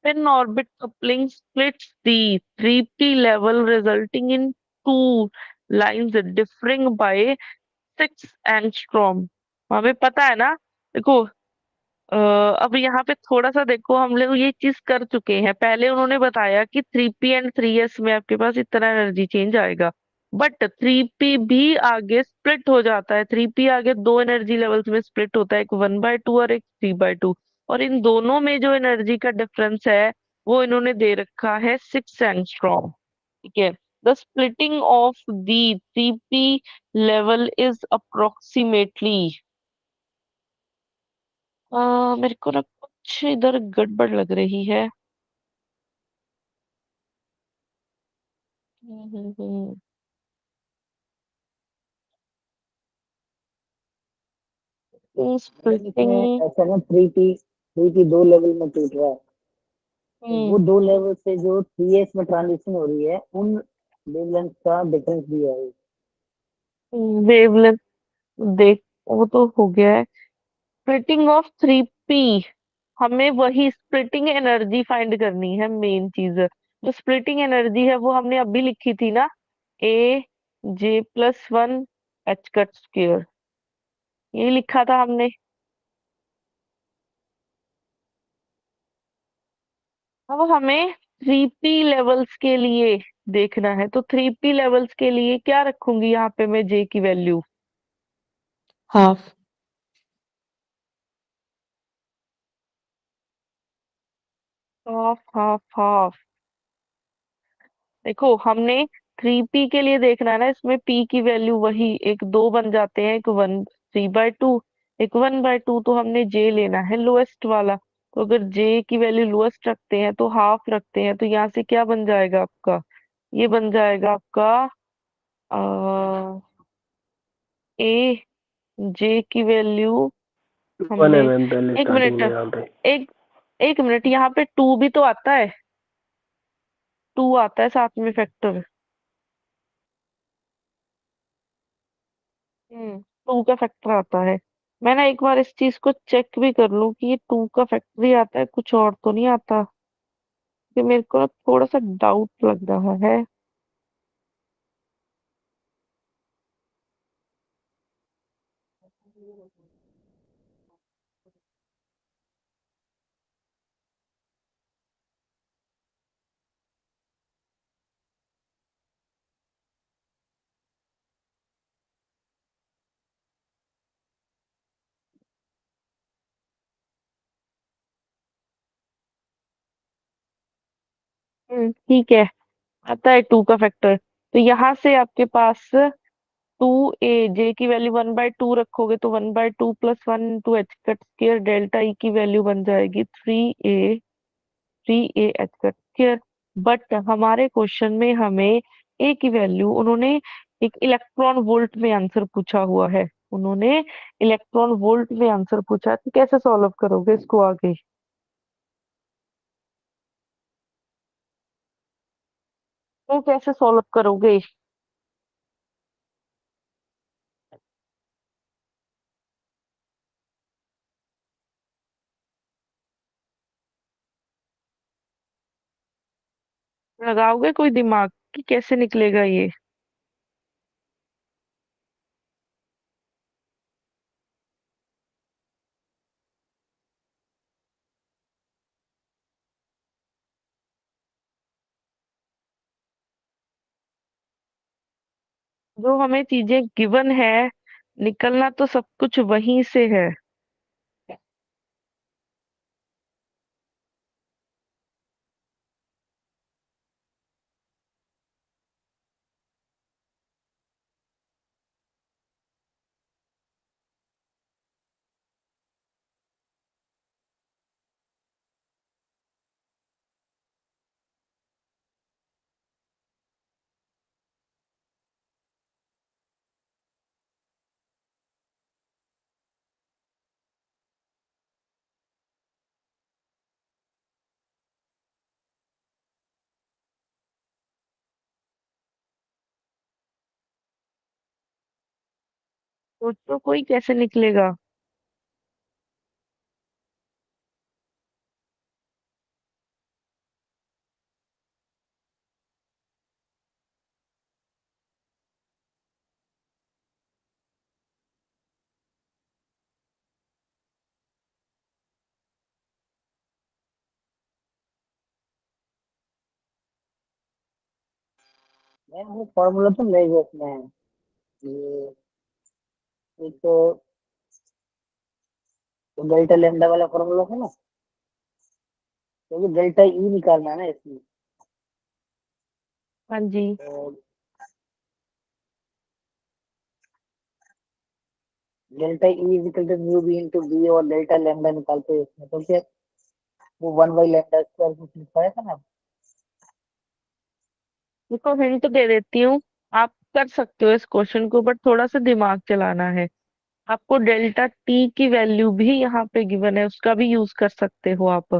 Spin orbit coupling splits the 3p level, resulting in two lines differing by 6 angstrom। हमें पता है ना? देखो, अब यहाँ पे थोड़ा सा देखो, हम लोग ये चीज कर चुके हैं पहले। उन्होंने बताया कि 3p एंड 3s में आपके पास इतना एनर्जी चेंज आएगा, बट 3p भी आगे स्प्लिट हो जाता है। 3p आगे दो एनर्जी लेवल्स में स्प्लिट होता है, एक 1/2 और एक 3/2। और इन दोनों में जो एनर्जी का डिफरेंस है वो इन्होंने दे रखा है 6 एंगस्ट्रॉम। ठीक है। The splitting of the 3p level is approximately, मेरे को ना कुछ इधर गड़बड़ लग रही है। हम्म। मतलब स्प्लिटिंग। इसमें ऐसा ना, थ्री पी दो लेवल में टूट रहा है, तो वो दो लेवल से जो 3s में ट्रांजिशन हो रही है, उन वेवलेंथ का डिफरेंस दिया है। वेवलेंथ देख, वो तो हो गया है। स्प्लिटिंग ऑफ 3p, हमें वही स्प्लिटिंग एनर्जी फाइंड करनी है मेन चीज। जो स्प्लिटिंग एनर्जी है वो हमने अभी लिखी थी ना, Aj+1 एच कट स्क्वायर, ये लिखा था हमने। अब हमें 3p लेवल्स के लिए देखना है, तो 3p लेवल्स के लिए क्या रखूंगी यहाँ पे मैं J की value? half, half half half. देखो, हमने 3p के लिए देखना है ना, इसमें p की वैल्यू वही एक दो बन जाते हैं, एक 3/2, एक 1/2। तो हमने j लेना है लोएस्ट वाला। तो अगर j की वैल्यू लोएस्ट रखते हैं तो हाफ रखते हैं, तो यहाँ से क्या बन जाएगा आपका? ये बन जाएगा आपका a, j की वैल्यू 1 हमने, mm पहले एक स्टार्टिंग मिनट, में यहाँ पे। एक एक मिनट, यहाँ पे 2 भी तो आता है, 2 आता है साथ में फैक्टर। 2 का फैक्टर आता है। मैं ना एक बार इस चीज को चेक भी कर लूं कि ये 2 का फैक्टर ही आता है, कुछ और तो नहीं आता, कि मेरे को ना थोड़ा सा डाउट लग रहा है। ठीक है, आता है 2 का फैक्टर। तो यहाँ से आपके पास 2a, जे की वैल्यू 1/2 रखोगे तो 1/2 + 1 × h cut square, delta E की वैल्यू बन जाएगी 3a h cut square. But हमारे क्वेश्चन में हमें a की वैल्यू, उन्होंने एक इलेक्ट्रॉन वोल्ट में आंसर पूछा हुआ है। उन्होंने इलेक्ट्रॉन वोल्ट में आंसर पूछा है, तो कैसे सॉल्व करोगे इसको आगे? तो कैसे सॉल्व करोगे? लगाओगे कोई दिमाग कि कैसे निकलेगा ये? जो हमें चीजें गिवन है, निकलना तो सब कुछ वहीं से है। सोचो कोई कैसे निकलेगा। मैं वो फॉर्मूला तो नहीं है उसमें। ये एक तो डेल्टा लेमडा वाला फॉर्मूला है ना, क्योंकि डेल्टा ई निकालना है ना इसमें। हाँ जी। तो delta E is equal to mu B into B, और डेल्टा लेमडा निकालते हैं इसमें, तो क्या वो 1/λ² कुछ लिखा है ना। देखो हिंट दे देती हूँ। आप कर सकते हो इस क्वेश्चन को, बट थोड़ा सा दिमाग चलाना है। आपको डेल्टा टी की वैल्यू भी यहाँ पे गिवन है, उसका भी यूज कर सकते हो आप।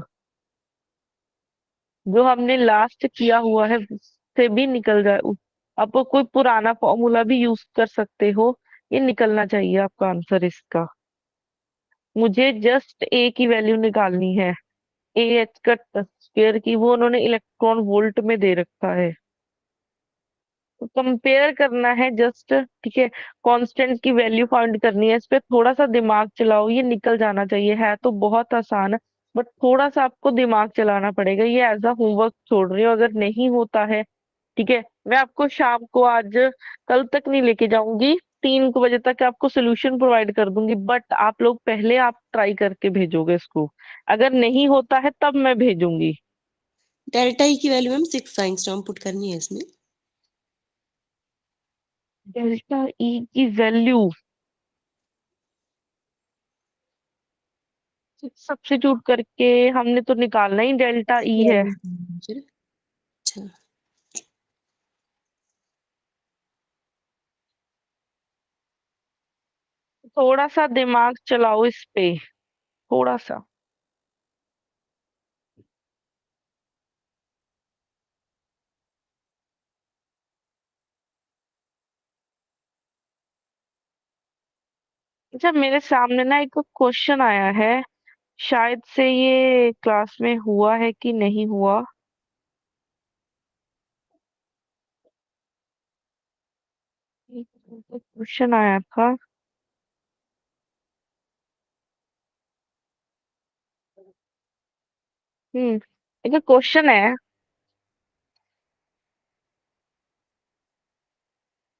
जो हमने लास्ट किया हुआ है उससे भी निकल जाए। आप कोई पुराना फॉर्मूला भी यूज कर सकते हो। ये निकलना चाहिए आपका आंसर इसका। मुझे जस्ट ए की वैल्यू निकालनी है। ए एच का स्क्वायर की, वो उन्होंने इलेक्ट्रॉन वोल्ट में दे रखा है। तो कंपेयर करना है जस्ट, ठीक है। कांस्टेंट की वैल्यू फाइंड करनी है, इस पे थोड़ा सा दिमाग चलाओ, ये निकल जाना चाहिए। है तो बहुत आसान, बट थोड़ा सा आपको दिमाग चलाना पड़ेगा। ये एज अ होमवर्क छोड़ रही हूँ, अगर नहीं होता है, ठीक है, मैं आपको शाम को आज, कल तक नहीं लेके जाऊंगी, 3 बजे तक आपको सोल्यूशन प्रोवाइड कर दूंगी। बट आप लोग पहले आप ट्राई करके भेजोगे इसको। अगर नहीं होता है तब मैं भेजूंगी। डेल्टा ई की वैल्यू मैम 6 एंगस्ट्रॉम पुट करनी है इसमें। डेल्टा ई की वैल्यू सब्स्टिट्यूट करके हमने तो निकालना ही डेल्टा ई है। अच्छा, थोड़ा सा दिमाग चलाओ इस पे, थोड़ा सा। अच्छा, मेरे सामने ना एक क्वेश्चन आया है, शायद से ये क्लास में हुआ है कि नहीं हुआ। एक क्वेश्चन आया था। एक क्वेश्चन है,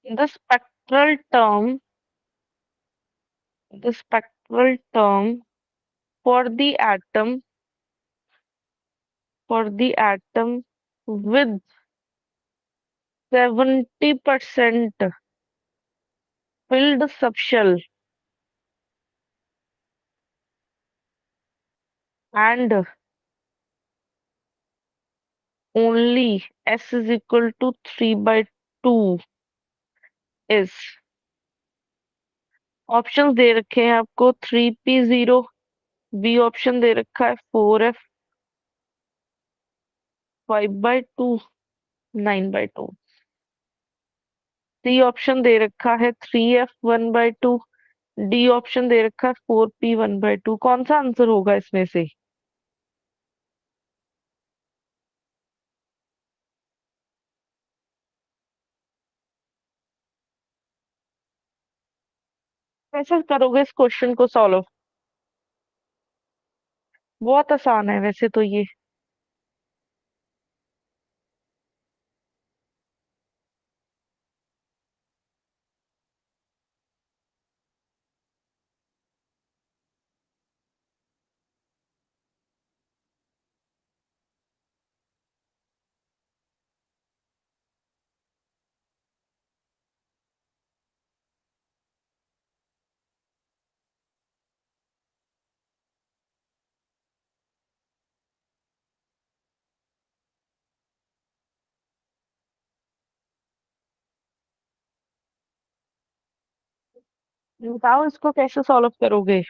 the spectral term the spectral term for the atom with 70% filled subshell and only S is equal to 3/2 is। Option दे रखे हैं आपको 3p0, बी ऑप्शन दे रखा है 4f, 5/2, 9/2। सी ऑप्शन दे रखा है 3f 1/2, डी ऑप्शन दे रखा है 4p 1/2। कौन सा आंसर होगा इसमें से? कैसे करोगे इस क्वेश्चन को सॉल्व? बहुत आसान है वैसे तो ये। बताओ इसको कैसे सॉल्व करोगे?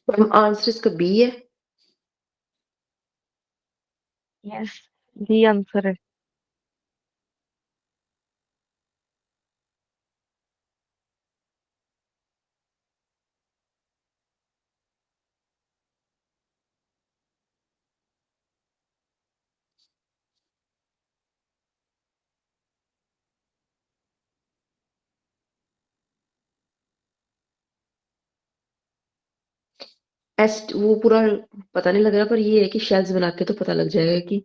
मैम आंसर इसका बी है। यस, बी आंसर है। एस वो पूरा पता नहीं लग रहा, पर ये है कि शेल्स बना के तो पता लग जाएगा कि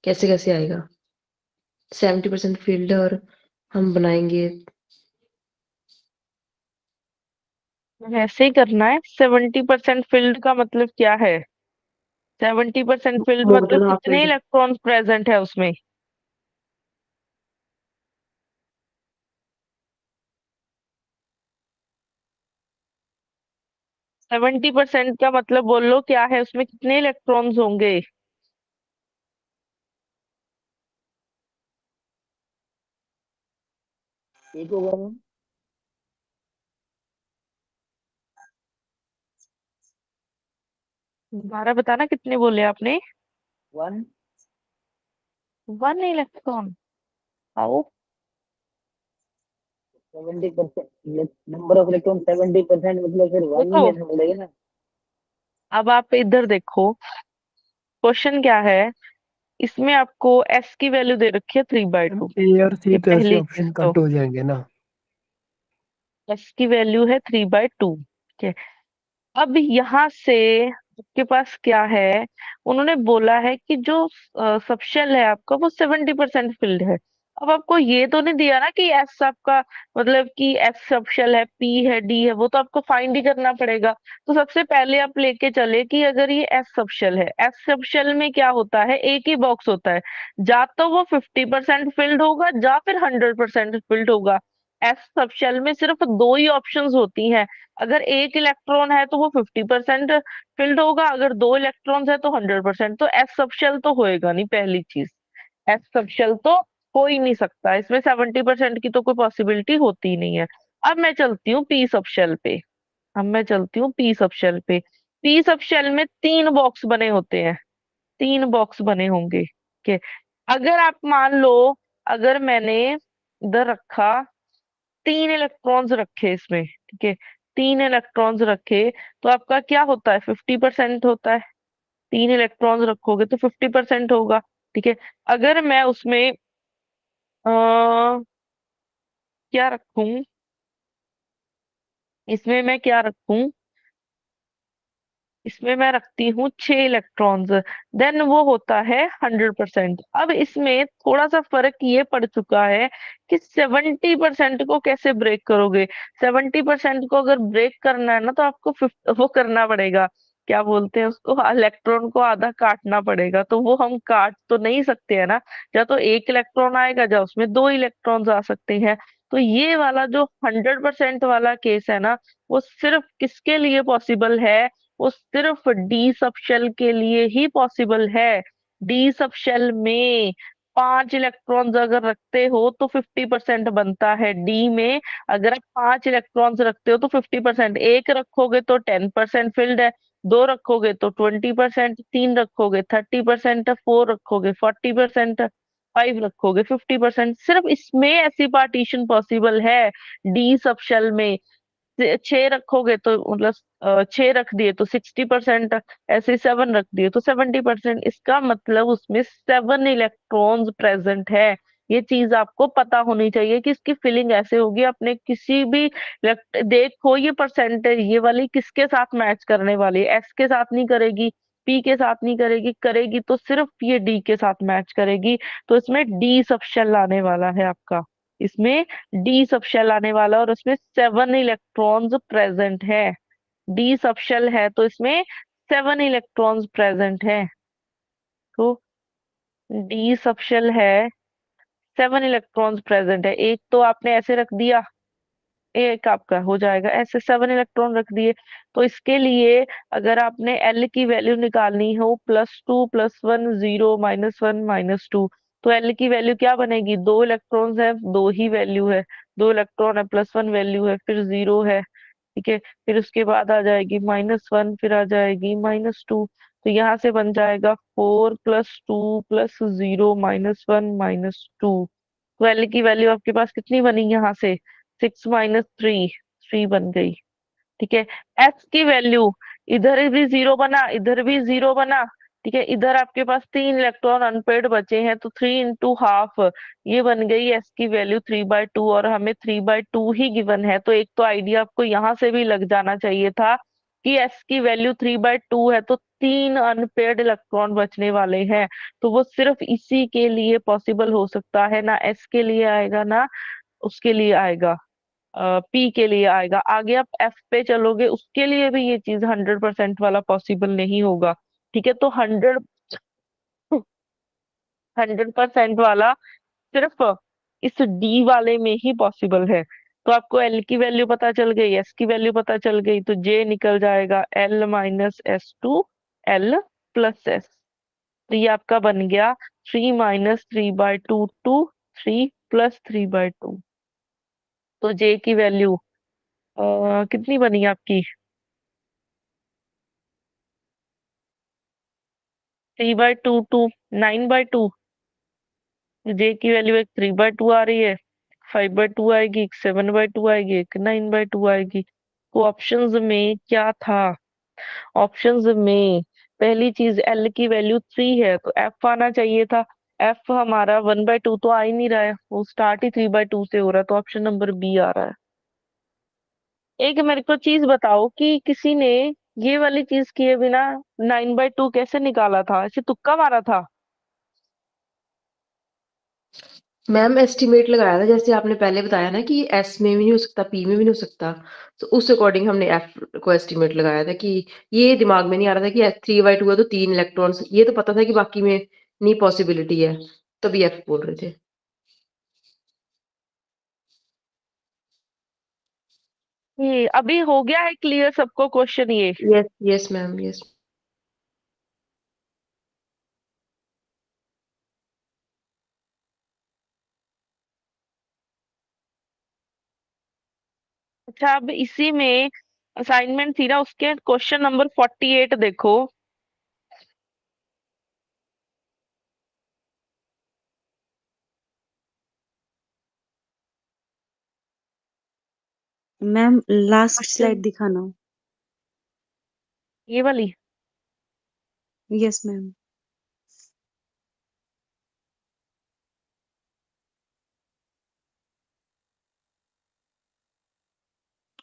कैसे कैसे आएगा। 70% फील्ड और हम बनाएंगे। ऐसे ही करना है। 70% फिल्ड का मतलब क्या है? 70% फिल्ड मोर मतलब देन हाफ कितने फील्ड। इलेक्ट्रॉन्स प्रेजेंट है उसमें? 70% का मतलब बोलो क्या है, उसमें कितने इलेक्ट्रॉन्स होंगे? एक होगा मैम। दोबारा बताना, कितने बोले आपने? 1। 1 इलेक्ट्रॉन। आओ। 70% नंबर ऑफ इलेक्ट्रॉन 70%, मतलब फिर 1 ही देखो, लेना पड़ेगा ना। अब आप इधर देखो, क्वेश्चन क्या है। इसमें आपको एस की वैल्यू दे रखी है 3/2। ए और सी ये तो ऐसे पहली चीज ऑप्शन तो कट हो जाएंगे ना। एस की वैल्यू है 3/2। ठीक है। अब यहाँ से आपके पास क्या है? उन्होंने बोला है कि जो सबशेल है आपका वो 70% फिल्ड है। अब आपको ये तो नहीं दिया ना कि एस आपका, मतलब कि एस सबशेल है, पी है, डी है, वो तो आपको फाइंड ही करना पड़ेगा। तो सबसे पहले आप लेके चले कि अगर ये एस सबशेल है, एस सबशेल में क्या होता है, एक ही बॉक्स होता है। या तो वो 50% फिल्ड होगा या फिर 100% फिल्ड होगा। एस सबशेल में सिर्फ दो ही ऑप्शंस होती हैं। अगर एक इलेक्ट्रॉन है तो वो 50% फिल्ड होगा, अगर दो इलेक्ट्रॉन्स है तो 100%। तो एस सबशेल तो होएगा नहीं, पहली चीज। एस सबशेल तो हो ही नहीं सकता, इसमें 70% की तो कोई पॉसिबिलिटी होती ही नहीं है। अब मैं चलती हूँ पी सबशेल पे। अब मैं चलती हूँ पी सबशेल पे। पी सबशेल में 3 बॉक्स बने होते हैं। 3 बॉक्स बने होंगे। ठीक है। अगर आप मान लो, अगर मैंने इधर रखा, 3 इलेक्ट्रॉन्स रखे इसमें, ठीक है, 3 इलेक्ट्रॉन्स रखे, तो आपका क्या होता है, 50% होता है। 3 इलेक्ट्रॉन्स रखोगे तो 50% होगा। ठीक है। अगर मैं उसमें क्या रखूं, इसमें मैं क्या रखूं, इसमें मैं रखती हूँ 6 इलेक्ट्रॉन्स, देन वो होता है 100%। अब इसमें थोड़ा सा फर्क ये पड़ चुका है कि 70% को कैसे ब्रेक करोगे। 70% को अगर ब्रेक करना है ना, तो आपको वो करना पड़ेगा, क्या बोलते हैं उसको, इलेक्ट्रॉन को आधा काटना पड़ेगा। तो वो हम काट तो नहीं सकते है ना, या तो एक इलेक्ट्रॉन आएगा या उसमें 2 इलेक्ट्रॉन्स आ सकते हैं। तो ये वाला जो 100% वाला केस है ना, वो सिर्फ किसके लिए पॉसिबल है, वो सिर्फ डी सब शेल के लिए ही पॉसिबल है। डी सब शेल में 5 इलेक्ट्रॉन्स अगर रखते हो तो 50% बनता है डी में। अगर आप 5 इलेक्ट्रॉन्स रखते हो तो 50%, एक रखोगे तो 10% फिल्ड है, दो रखोगे तो 20%, तीन रखोगे 30%, फोर रखोगे 40%, फाइव रखोगे 50%। सिर्फ इसमें ऐसी पार्टीशन पॉसिबल है डी सब शेल में। 6 रखोगे तो मतलब 6 रख दिए तो 60%, ऐसे 7 रख दिए तो 70%। इसका मतलब उसमें 7 इलेक्ट्रॉन्स प्रेजेंट है। ये चीज आपको पता होनी चाहिए कि इसकी फिलिंग ऐसे होगी। अपने किसी भी देखो, ये परसेंटेज ये वाली किसके साथ मैच करने वाली है, एस के साथ नहीं करेगी, पी के साथ नहीं करेगी, करेगी तो सिर्फ ये डी के साथ मैच करेगी। तो इसमें डी सबशेल आने वाला है आपका, इसमें डी सबशेल आने वाला, और उसमें 7 इलेक्ट्रॉन्स प्रेजेंट है। डी सबशेल है तो इसमें 7 इलेक्ट्रॉन्स प्रेजेंट है। तो डी सबशेल है, 7 इलेक्ट्रॉन्स प्रेजेंट है। एक तो आपने ऐसे रख दिया, एक आपका हो जाएगा। ऐसे 7 इलेक्ट्रॉन रख दिए। तो इसके लिए अगर आपने एल की वैल्यू निकालनी हो +2 +1 0 -1 -2, तो एल की वैल्यू क्या बनेगी? 2 इलेक्ट्रॉन्स है, 2 ही वैल्यू है, 2 इलेक्ट्रॉन है, +1 वैल्यू है, फिर 0 है। ठीक है, फिर उसके बाद आ जाएगी -1, फिर आ जाएगी -2। तो यहाँ से बन जाएगा 4 +2 +0 -1 -2। तो एल की वैल्यू आपके पास कितनी बनी यहाँ से? 6 -3, 3 बन गई। ठीक है, एस की वैल्यू, इधर भी 0 बना, इधर भी 0 बना। ठीक है, इधर आपके पास 3 इलेक्ट्रॉन अनपेड बचे हैं, तो 3 × हाफ, ये बन गई एस की वैल्यू 3/2, और हमें 3/2 ही गिवन है। तो एक तो आइडिया आपको यहाँ से भी लग जाना चाहिए था कि एस की वैल्यू 3/2 है, तो 3 अनपेड इलेक्ट्रॉन बचने वाले हैं। तो वो सिर्फ इसी के लिए पॉसिबल हो सकता है, ना एस के लिए आएगा ना उसके लिए आएगा, पी के लिए आएगा। आगे आप एफ पे चलोगे, उसके लिए भी ये चीज 100% वाला पॉसिबल नहीं होगा। ठीक है, तो 100% वाला सिर्फ इस डी वाले में ही पॉसिबल है। तो आपको एल की वैल्यू पता चल गई, एस की वैल्यू पता चल गई, तो जे निकल जाएगा L - S2 L + S। तो ये आपका बन गया 3 - 3/2 2 3 + 3/2। तो जे की वैल्यू कितनी बनी आपकी? 3/2 2 9/2। जे की वैल्यू एक 3/2 आ रही है, 5/2 आएगी, एक 7/2 आएगी, एक 9/2 आएगी। तो ऑप्शंस में क्या था? ऑप्शंस में पहली चीज एल की वैल्यू 3 है, तो एफ आना चाहिए था। एफ हमारा 1/2 तो आ ही नहीं रहा है, वो स्टार्ट ही 3/2 से हो रहा है, तो ऑप्शन नंबर बी आ रहा है। एक मेरे को चीज बताओ कि किसी ने ये वाली चीज किए बिना 9/2 कैसे निकाला था? ऐसे तुक्का मारा था? मैम एस्टिमेट लगाया था, जैसे आपने पहले बताया ना कि एस में भी नहीं हो सकता, पी में भी नहीं हो सकता, तो उस अकॉर्डिंग हमने एफ को एस्टिमेट लगाया था। कि ये दिमाग में नहीं आ रहा था कि एस 3/2 है तो 3 इलेक्ट्रॉन्स, ये तो पता था कि बाकी में नहीं पॉसिबिलिटी है, तभी एफ बोल रहे थे। ये अभी हो गया है क्लियर सबको क्वेश्चन ये? Yes yes ma'am, yes. अच्छा, अब इसी में असाइनमेंट थी ना, उसके क्वेश्चन नंबर 48 देखो। मैम लास्ट क्वेश्चन स्लाइड दिखाना। ये वाली। Yes ma'am.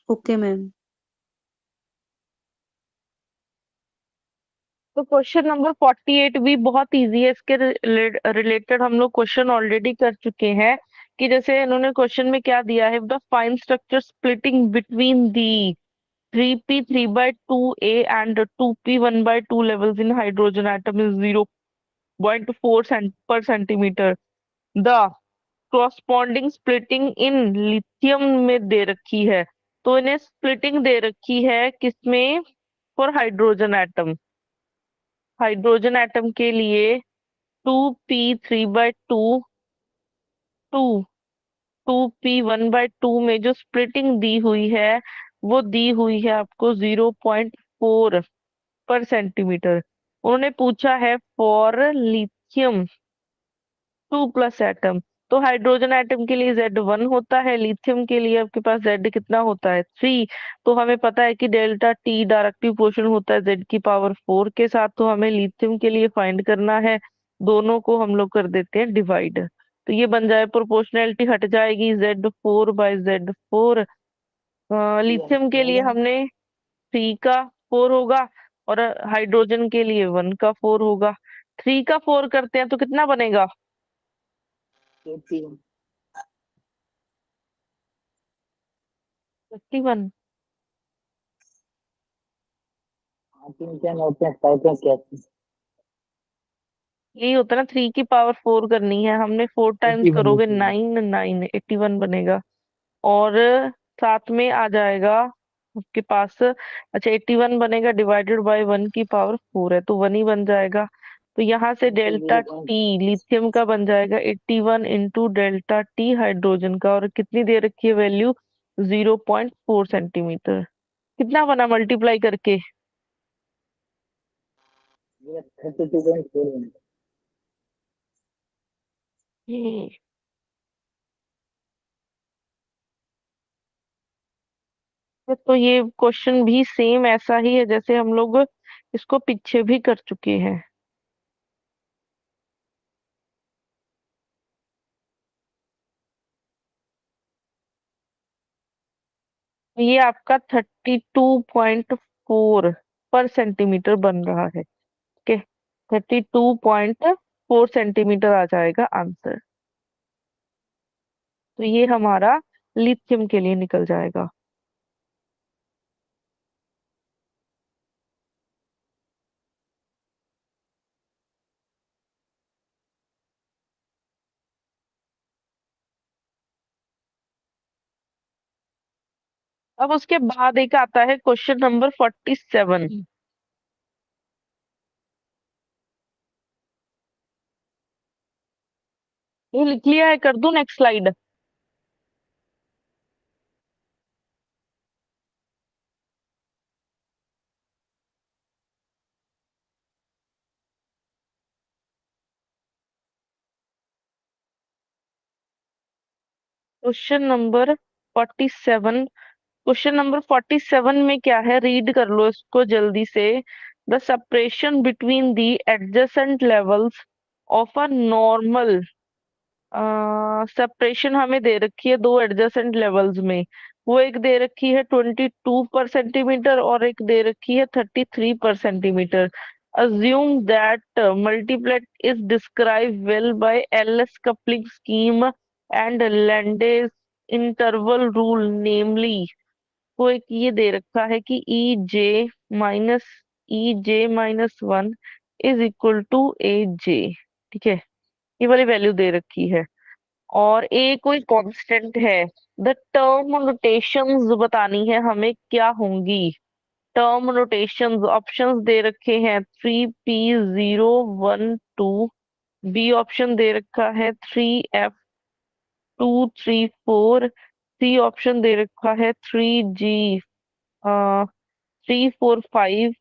Okay ma'am. तो क्वेश्चन नंबर 48 भी बहुत इजी है, इसके रिलेटेड हम लोग क्वेश्चन ऑलरेडी कर चुके हैं। कि जैसे इन्होंने क्वेश्चन में क्या दिया है, the fine structure splitting between the 3p 3/2a and 2p 1/2 levels in hydrogen atom is 0.4 per centimeter. The corresponding splitting in lithium में दे रखी है। तो इन्हें स्प्लिटिंग दे रखी है किसमें? For hydrogen atom. Hydrogen atom के लिए 2p 3/2 टू 2p 1/2 में जो स्प्लिटिंग दी हुई है, वो दी हुई है आपको 0.4 पर सेंटीमीटर। उन्होंने पूछा है फॉर लिथियम 2+ एटम। तो हाइड्रोजन एटम के लिए Z1 होता है, लिथियम के लिए आपके पास Z कितना होता है? 3। तो हमें पता है कि डेल्टा T डायरेक्टिव पोर्शन होता है Z⁴ के साथ, तो हमें लिथियम के लिए फाइंड करना है। दोनों को हम लोग कर देते हैं डिवाइड, तो ये बन जाए, प्रोपोर्शनैलिटी हट जाएगी, Z4/Z4। लिथियम के लिए हमने 3 का 4 होगा, और हाइड्रोजन के लिए 1 का 4 होगा। 3 का 4 करते हैं तो कितना बनेगा? 81। 51। तीन क्या 9 क्या 5 क्या? यही होता है ना, 3 की पावर 4 करनी है हमने, 4 टाइम्स 81 करोगे 81। 9 9 81 बनेगा। और साथ में आ जाएगा आपके पास, अच्छा 81 बनेगा डिवाइडेड बाय 1 की पावर 4 है तो 1 ही बन जाएगा। तो यहाँ से डेल्टा टी लिथियम का बन जाएगा 81 इंटू डेल्टा टी हाइड्रोजन का, और कितनी दे रखी है वैल्यू 0.4 सेंटीमीटर। कितना बना मल्टीप्लाई करके? 32.4 हम्म, तो ये क्वेश्चन भी सेम ऐसा ही है जैसे हम लोग इसको पीछे भी कर चुके हैं। ये आपका 32.4 पर सेंटीमीटर बन रहा है। ओके, 32.4 सेंटीमीटर आ जाएगा आंसर। तो ये हमारा लिथियम के लिए निकल जाएगा। अब उसके बाद एक आता है क्वेश्चन नंबर 47। ये लिख लिया है, कर दूं next slide? Question number 47। Question number 47 में क्या है, रीड कर लो इसको जल्दी से। The separation between the adjacent levels of a normal, separation हमें दे रखी है दो एडजेसेंट लेवल्स में। वो एक दे रखी है 22 पर सेंटीमीटर और एक दे रखी है 33 पर centimetre. Assume that multiplet is describe well by LS coupling scheme and Lande's interval rule, namely. वो एक ये दे रखा है कि E J minus 1 is equal to A J. ठीक है, ये वाली वैल्यू दे रखी है और ए कोई कांस्टेंट है। द टर्म नोटेशंस बतानी है हमें क्या होंगी। टर्म नोटेशंस ऑप्शंस दे रखे हैं 3p012, बी ऑप्शन दे रखा है 3f234, सी ऑप्शन दे रखा है 3g345,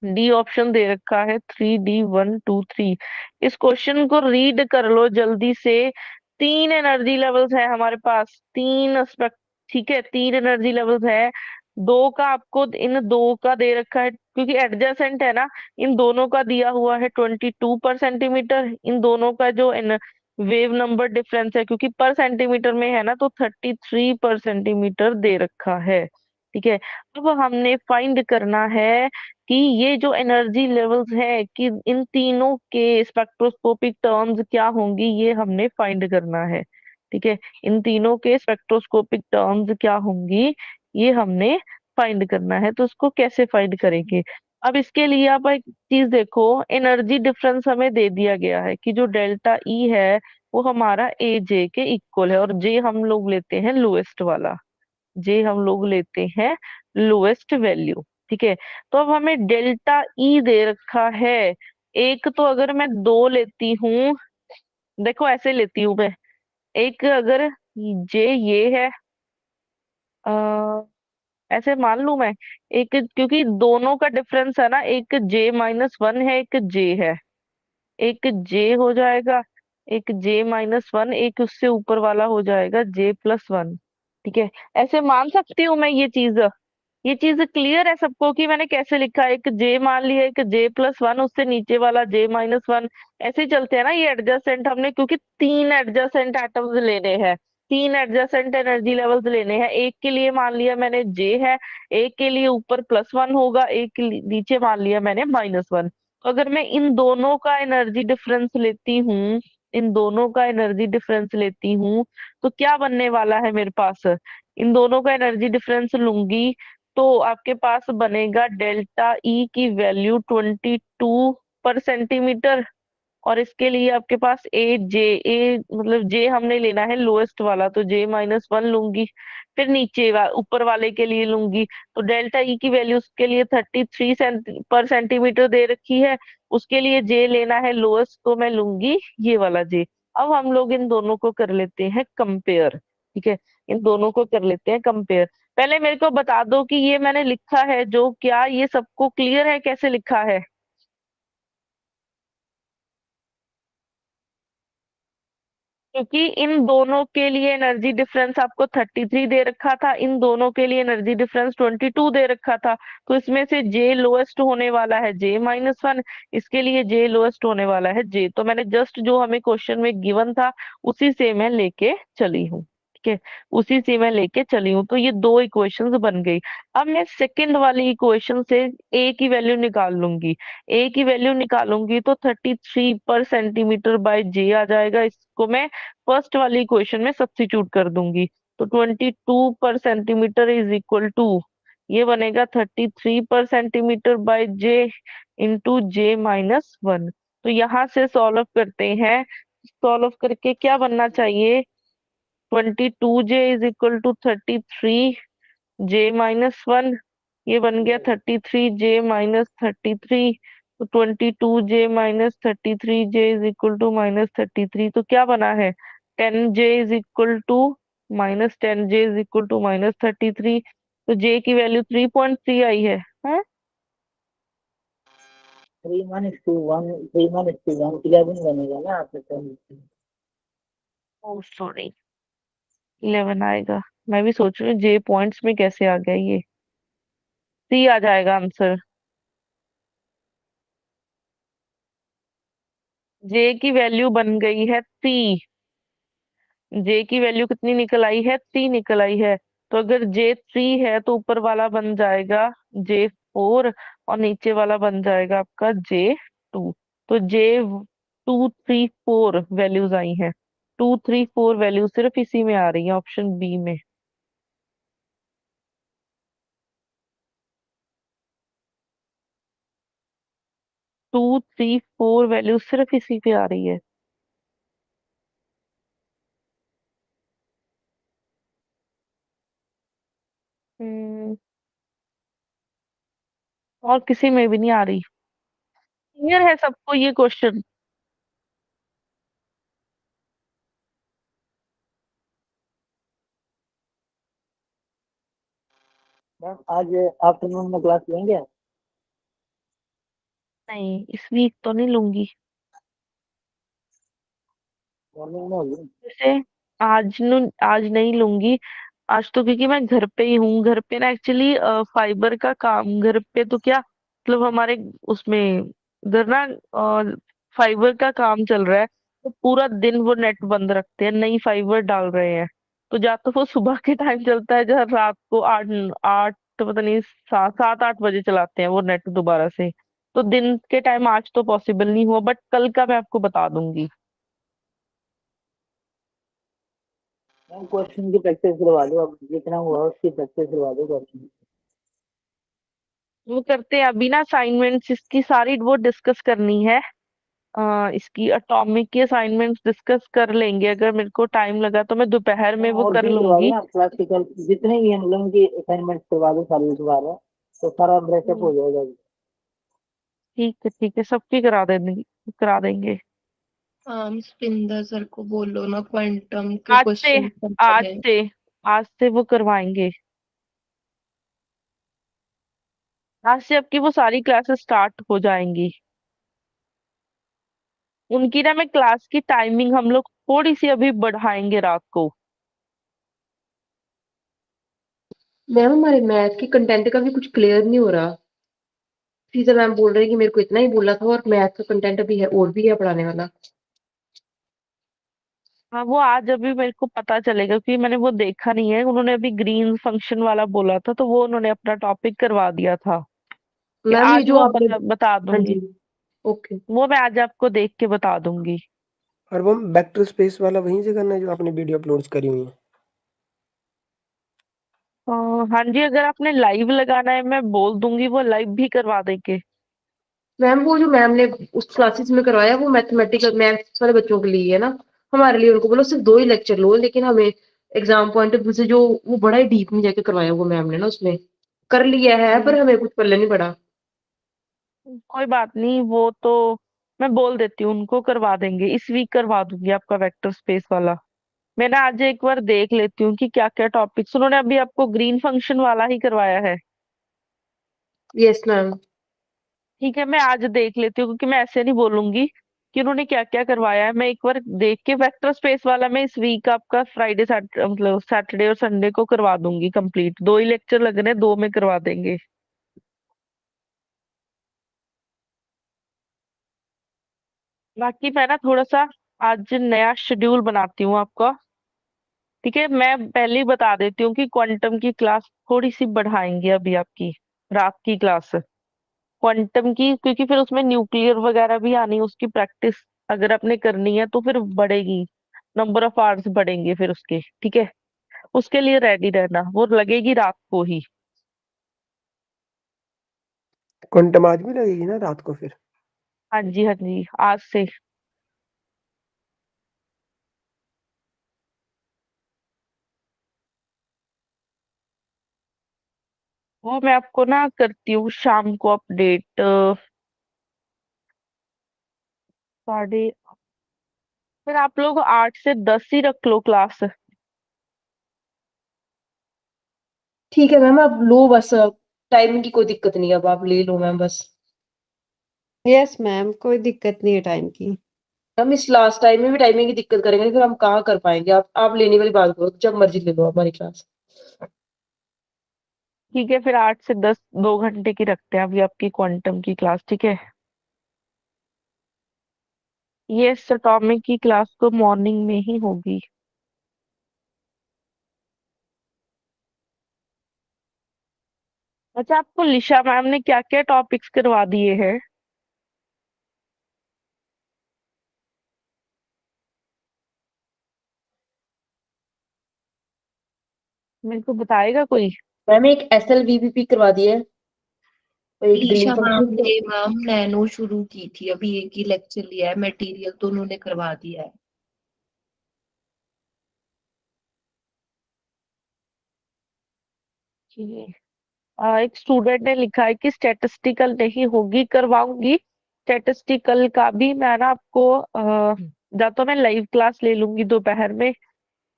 डी ऑप्शन दे रखा है 3d123। इस क्वेश्चन को रीड कर लो जल्दी से। तीन एनर्जी लेवल्स है हमारे पास, तीन एस्पेक्ट। ठीक है, तीन एनर्जी लेवल्स है। दो का आपको इन दो का दे रखा है क्योंकि एडजेसेंट है ना, इन दोनों का दिया हुआ है 22 पर सेंटीमीटर। इन दोनों का जो वेव नंबर डिफरेंस है क्योंकि पर सेंटीमीटर में है ना, तो 33 पर सेंटीमीटर दे रखा है। ठीक है, अब हमने फाइंड करना है कि ये जो एनर्जी लेवल्स है कि इन तीनों के स्पेक्ट्रोस्कोपिक टर्म्स क्या होंगी, ये हमने फाइंड करना है। ठीक है, इन तीनों के स्पेक्ट्रोस्कोपिक टर्म्स क्या होंगी, ये हमने फाइंड करना है। तो उसको कैसे फाइंड करेंगे? अब इसके लिए आप एक चीज देखो, एनर्जी डिफरेंस हमें दे दिया गया है कि जो डेल्टा ई है वो हमारा ए जे के इक्वल है, और जे हम लोग लेते हैं लोएस्ट वाला, जे हम लोग लेते हैं लोएस्ट वैल्यू। ठीक है, तो अब हमें डेल्टा ई दे रखा है। एक तो अगर मैं दो लेती हूँ, देखो ऐसे लेती हूँ मैं, एक अगर जे ये है, आ, ऐसे मान लू मैं, एक क्योंकि दोनों का डिफरेंस है ना, एक J-1 है एक जे है, एक जे हो जाएगा, एक J-1, एक उससे ऊपर वाला हो जाएगा J+1। ठीक है, ऐसे मान सकती हूँ मैं ये चीज क्लियर है सबको कि मैंने कैसे लिखा है? एक जे मान लिया, एक J+1, उससे नीचे वाला J-1, ऐसे ही चलते हैं ना ये एडजेसेंट हमने, क्योंकि तीन एडजेसेंट एटम्स लेने हैं, तीन एडजेसेंट एनर्जी लेवल्स लेने हैं। एक के लिए मान लिया मैंने जे है, एक के लिए ऊपर +1 होगा, एक के नीचे मान लिया मैंने -1। अगर मैं इन दोनों का एनर्जी डिफरेंस लेती हूँ, इन दोनों का एनर्जी डिफरेंस लेती हूँ, तो क्या बनने वाला है मेरे पास? इन दोनों का एनर्जी डिफरेंस लूंगी तो आपके पास बनेगा डेल्टा ई की वैल्यू 22 पर सेंटीमीटर। और इसके लिए आपके पास ए मतलब जे हमने लेना है लोएस्ट वाला, तो J-1 लूंगी। फिर नीचे ऊपर वाले के लिए लूंगी, तो डेल्टा ई की वैल्यू उसके लिए 33 पर सेंटीमीटर दे रखी है। उसके लिए जे लेना है लोएस्ट, तो मैं लूंगी ये वाला जे। अब हम लोग इन दोनों को कर लेते हैं कंपेयर। ठीक है, इन दोनों को कर लेते हैं कंपेयर। पहले मेरे को बता दो कि ये मैंने लिखा है जो, क्या ये सबको क्लियर है कैसे लिखा है? क्योंकि इन दोनों के लिए एनर्जी डिफरेंस आपको 33 दे रखा था, इन दोनों के लिए एनर्जी डिफरेंस 22 दे रखा था। तो इसमें से जे लोएस्ट होने वाला है J-1, इसके लिए जे लोएस्ट होने वाला है जे। तो मैंने जस्ट जो हमें क्वेश्चन में गिवन था उसी से मैं लेके चली हूँ। ठीक है, उसी से मैं लेके चली हूँ। तो ये दो इक्वेशंस बन गई। अब मैं सेकंड वाली इक्वेशन से ए की वैल्यू निकाल लूंगी। ए की वैल्यू निकालूंगी तो 33 पर सेंटीमीटर बाय जे आ जाएगा। इसको मैं फर्स्ट वाली इक्वेशन में सब्स्टिट्यूट कर दूंगी। तो 22 पर सेंटीमीटर इज इक्वल टू, ये बनेगा 33 पर centimetre by J into J-1। तो यहाँ से सॉल्व करते हैं। सॉल्व करके क्या बनना चाहिए? 22J is equal to 33J-1। ये बन गया 33J-33। तो 22J-33J इज इक्वल टू -33। तो क्या बना है? 10J is equal to -10J is equal to -33। तो J की वैल्यू 3.3 आई है। हाँ? 3:1 3:1 11 बनेगा ना आपके साथ। ओह सॉरी, 11 आएगा। मैं भी सोच रही हूँ J पॉइंट्स में कैसे आ गया ये। C आ जाएगा आंसर। J की वैल्यू बन गई है 3। जे की वैल्यू कितनी निकल आई है? 3 निकल आई है। तो अगर J3 है तो ऊपर वाला बन जाएगा J4 और नीचे वाला बन जाएगा आपका J2। तो J2 3 4 वैल्यूज आई हैं। 2 3 4 वैल्यू सिर्फ इसी में आ रही है, ऑप्शन बी में। 2 3 4 वैल्यू सिर्फ इसी पे आ रही है। हम्म, और किसी में भी नहीं आ रही। क्लियर है सबको ये क्वेश्चन? मैम आज आफ्टरनून में क्लास लेंगे? नहीं, इस वीक तो नहीं लूंगी। मॉर्निंग में होगी? जैसे आज नहीं लूंगी। आज तो क्योंकि मैं घर पे ही हूँ। घर पे ना एक्चुअली फाइबर का काम, घर पे तो क्या मतलब हमारे उसमें इधर ना फाइबर का काम चल रहा है। तो पूरा दिन वो नेट बंद रखते हैं, नई फाइबर डाल रहे हैं। तो या तो वो सुबह के टाइम चलता है, जहाँ रात को 8 8 पता नहीं 7 7 8 बजे चलाते हैं वो नेट दोबारा से। तो दिन के टाइम आज तो पॉसिबल नहीं हुआ, बट कल का मैं आपको बता दूंगी। मैम क्वेश्चन की प्रैक्टिस करवा दो, अब जितना हुआ उसकी प्रैक्टिस करवा दो क्वेश्चन। वो करते हैं अभी ना असाइनमेंट्स, इसकी सारी वो डिस्कस करनी है। इसकी एटॉमिक की असाइनमेंट्स डिस्कस कर लेंगे। अगर मेरे को टाइम लगा तो मैं दोपहर में मैम वो और कर भी करवा दो लूंगी। ना प्रैक्टिकल, जितने भी हैं मतलब उनकी असाइनमेंट करवा दो सारी दोबारा, तो सारा ब्रेकअप हम्म, हो जाएगा। ठीक है, सबकी करा देंगे, करा देंगे। स्पिंदर सर को बोलो ना क्वांटम के आज से क्वेश्चन करते आज हैं। से आज से वो करवाएंगे। आज से आपकी वो सारी क्लासेस स्टार्ट हो जाएंगी। उनकी ना मैं क्लास की टाइमिंग हम लोग थोड़ी सी अभी बढ़ाएंगे रात को। मैम हमारे मैथ के कंटेंट का भी कुछ क्लियर नहीं हो रहा। टीचर मैम बोल रहे हैं कि मेरे को इतना ही बोला था और मैथ का कंटेंट अभी है और भी है पढ़ाने वाला। हाँ, वो आज अभी मेरे को पता चलेगा क्योंकि मैंने वो देखा नहीं है। उन्होंने अभी ग्रीन फंक्शन वाला बोला था, तो वो उन्होंने अपना टॉपिक करवा दिया था कि मैम ये आज जो वो आपने बता हाँ दूंगी। जी ओके। वो मैं आज आपको देख के बता दूंगी। और वो वेक्टर स्पेस वाला वहीं से करना है जो आपने वीडियो अपलोड करी हुई है? हाँ जी, अगर आपने लाइव लगाना है मैं बोल दूंगी, वो लाइव भी करवा देंगे। मैम वो जो मैम ने उस क्लासेस में करवाया वो मैथमेटिकल मैथ्स वाले बच्चों के लिए है ना, हमारे लिए उनको बोलो सिर्फ 2 ही लेक्चर लो, लेकिन हमें एग्जाम पॉइंट ऑफ व्यू से जो वो बड़ा ही डीप में जाके करवाया वो मैम ने ना, उसमें कर लिया है पर हमें कुछ पल्ले नहीं पड़ा। कोई बात नहीं, वो तो मैं बोल देती हूँ उनको, करवा देंगे, इस वीक करवा दूंगी आपका वेक्टर स्पेस वाला। मैं ना आज एक बार देख लेती हूँ कि क्या क्या टॉपिक्स उन्होंने अभी आपको ग्रीन फंक्शन वाला ही करवाया है। Yes ma'am. ठीक है, मैं आज देख लेती हूँ, क्योंकि मैं ऐसे नहीं बोलूंगी कि उन्होंने क्या क्या करवाया है। मैं एक बार देख के वेक्टर स्पेस वाला मैं इस वीक आपका फ्राइडे मतलब सैटरडे और संडे को करवा दूंगी कंप्लीट। 2 ही लेक्चर लग रहे हैं, 2 में करवा देंगे। बाकी मैं ना थोड़ा सा आज नया शेड्यूल बनाती हूँ आपका। ठीक है, मैं पहले ही बता देती हूँ कि क्वांटम की क्लास थोड़ी सी बढ़ाएंगे अभी आपकी, रात की क्लास क्वांटम की, क्योंकि फिर उसमें न्यूक्लियर वगैरह भी आनी, उसकी प्रैक्टिस अगर आपने करनी है तो फिर बढ़ेगी, नंबर ऑफ आवर्स बढ़ेंगे फिर उसके। ठीक है, उसके लिए रेडी रहना, वो लगेगी रात को ही। क्वांटम आज भी लगेगी ना रात को फिर? हाँ जी, हाँ जी, आज से। वो मैं आपको ना करती हूँ शाम को अपडेट, साढ़े, फिर आप लोग 8 से 10 ही रख लो क्लास। ठीक है मैम, आप लो बस, टाइमिंग की कोई दिक्कत नहीं है, अब आप ले लो मैम बस। यस मैम, कोई दिक्कत नहीं है टाइम की। हम इस लास्ट टाइम में भी टाइमिंग की दिक्कत करेंगे फिर हम कहाँ कर पाएंगे, आप लेने वाली बात करो, जब मर्जी ले लो आप हमारी क्लास। ठीक है, फिर 8 से 10 2 घंटे की रखते हैं अभी आपकी क्वांटम की क्लास। ठीक है, ये एटॉमिक की क्लास तो मॉर्निंग में ही होगी। अच्छा, आपको लिशा मैम ने क्या क्या टॉपिक्स करवा दिए हैं? मेरे को बताएगा कोई? मैम एक SLVPP करवा दिया है और एक ग्रीन लीशा मैम फंक्शन। ने मैम नैनो शुरू की थी, अभी एक ही लेक्चर लिया है, मटेरियल तो उन्होंने करवा दिया है। ठीक है। एक स्टूडेंट ने लिखा है कि स्टैटिस्टिकल नहीं होगी, करवाऊंगी। स्टैटिस्टिकल का भी मैं ना आपको या तो मैं लाइव क्लास ले लूंगी दोपहर में,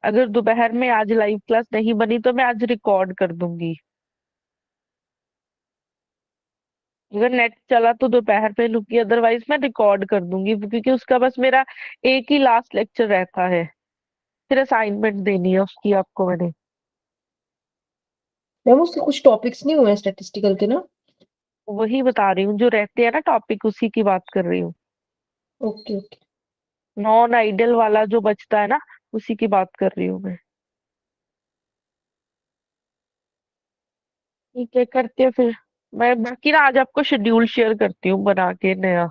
अगर दोपहर में आज लाइव क्लास नहीं बनी तो मैं आज रिकॉर्ड कर दूंगी। अगर नेट चला तो दोपहर में लूंगी, अदरवाइज मैं रिकॉर्ड कर दूंगी, क्योंकि उसका बस मेरा एक ही लास्ट लेक्चर रहता है, फिर असाइनमेंट देनी है उसकी आपको मैंने। मैम उसके कुछ टॉपिक्स नहीं हुए हैं स्टैटिस्टिकल के ना? वही बता रही हूँ, जो रहते हैं ना टॉपिक, उसी की बात कर रही हूँ। Okay okay. नॉन आइडियल वाला जो बचता है ना, उसी की बात कर रही हूँ मैं। ठीक है, करते हैं फिर। मैं बाकी ना आज आपको शेड्यूल शेयर करती हूँ बना के नया।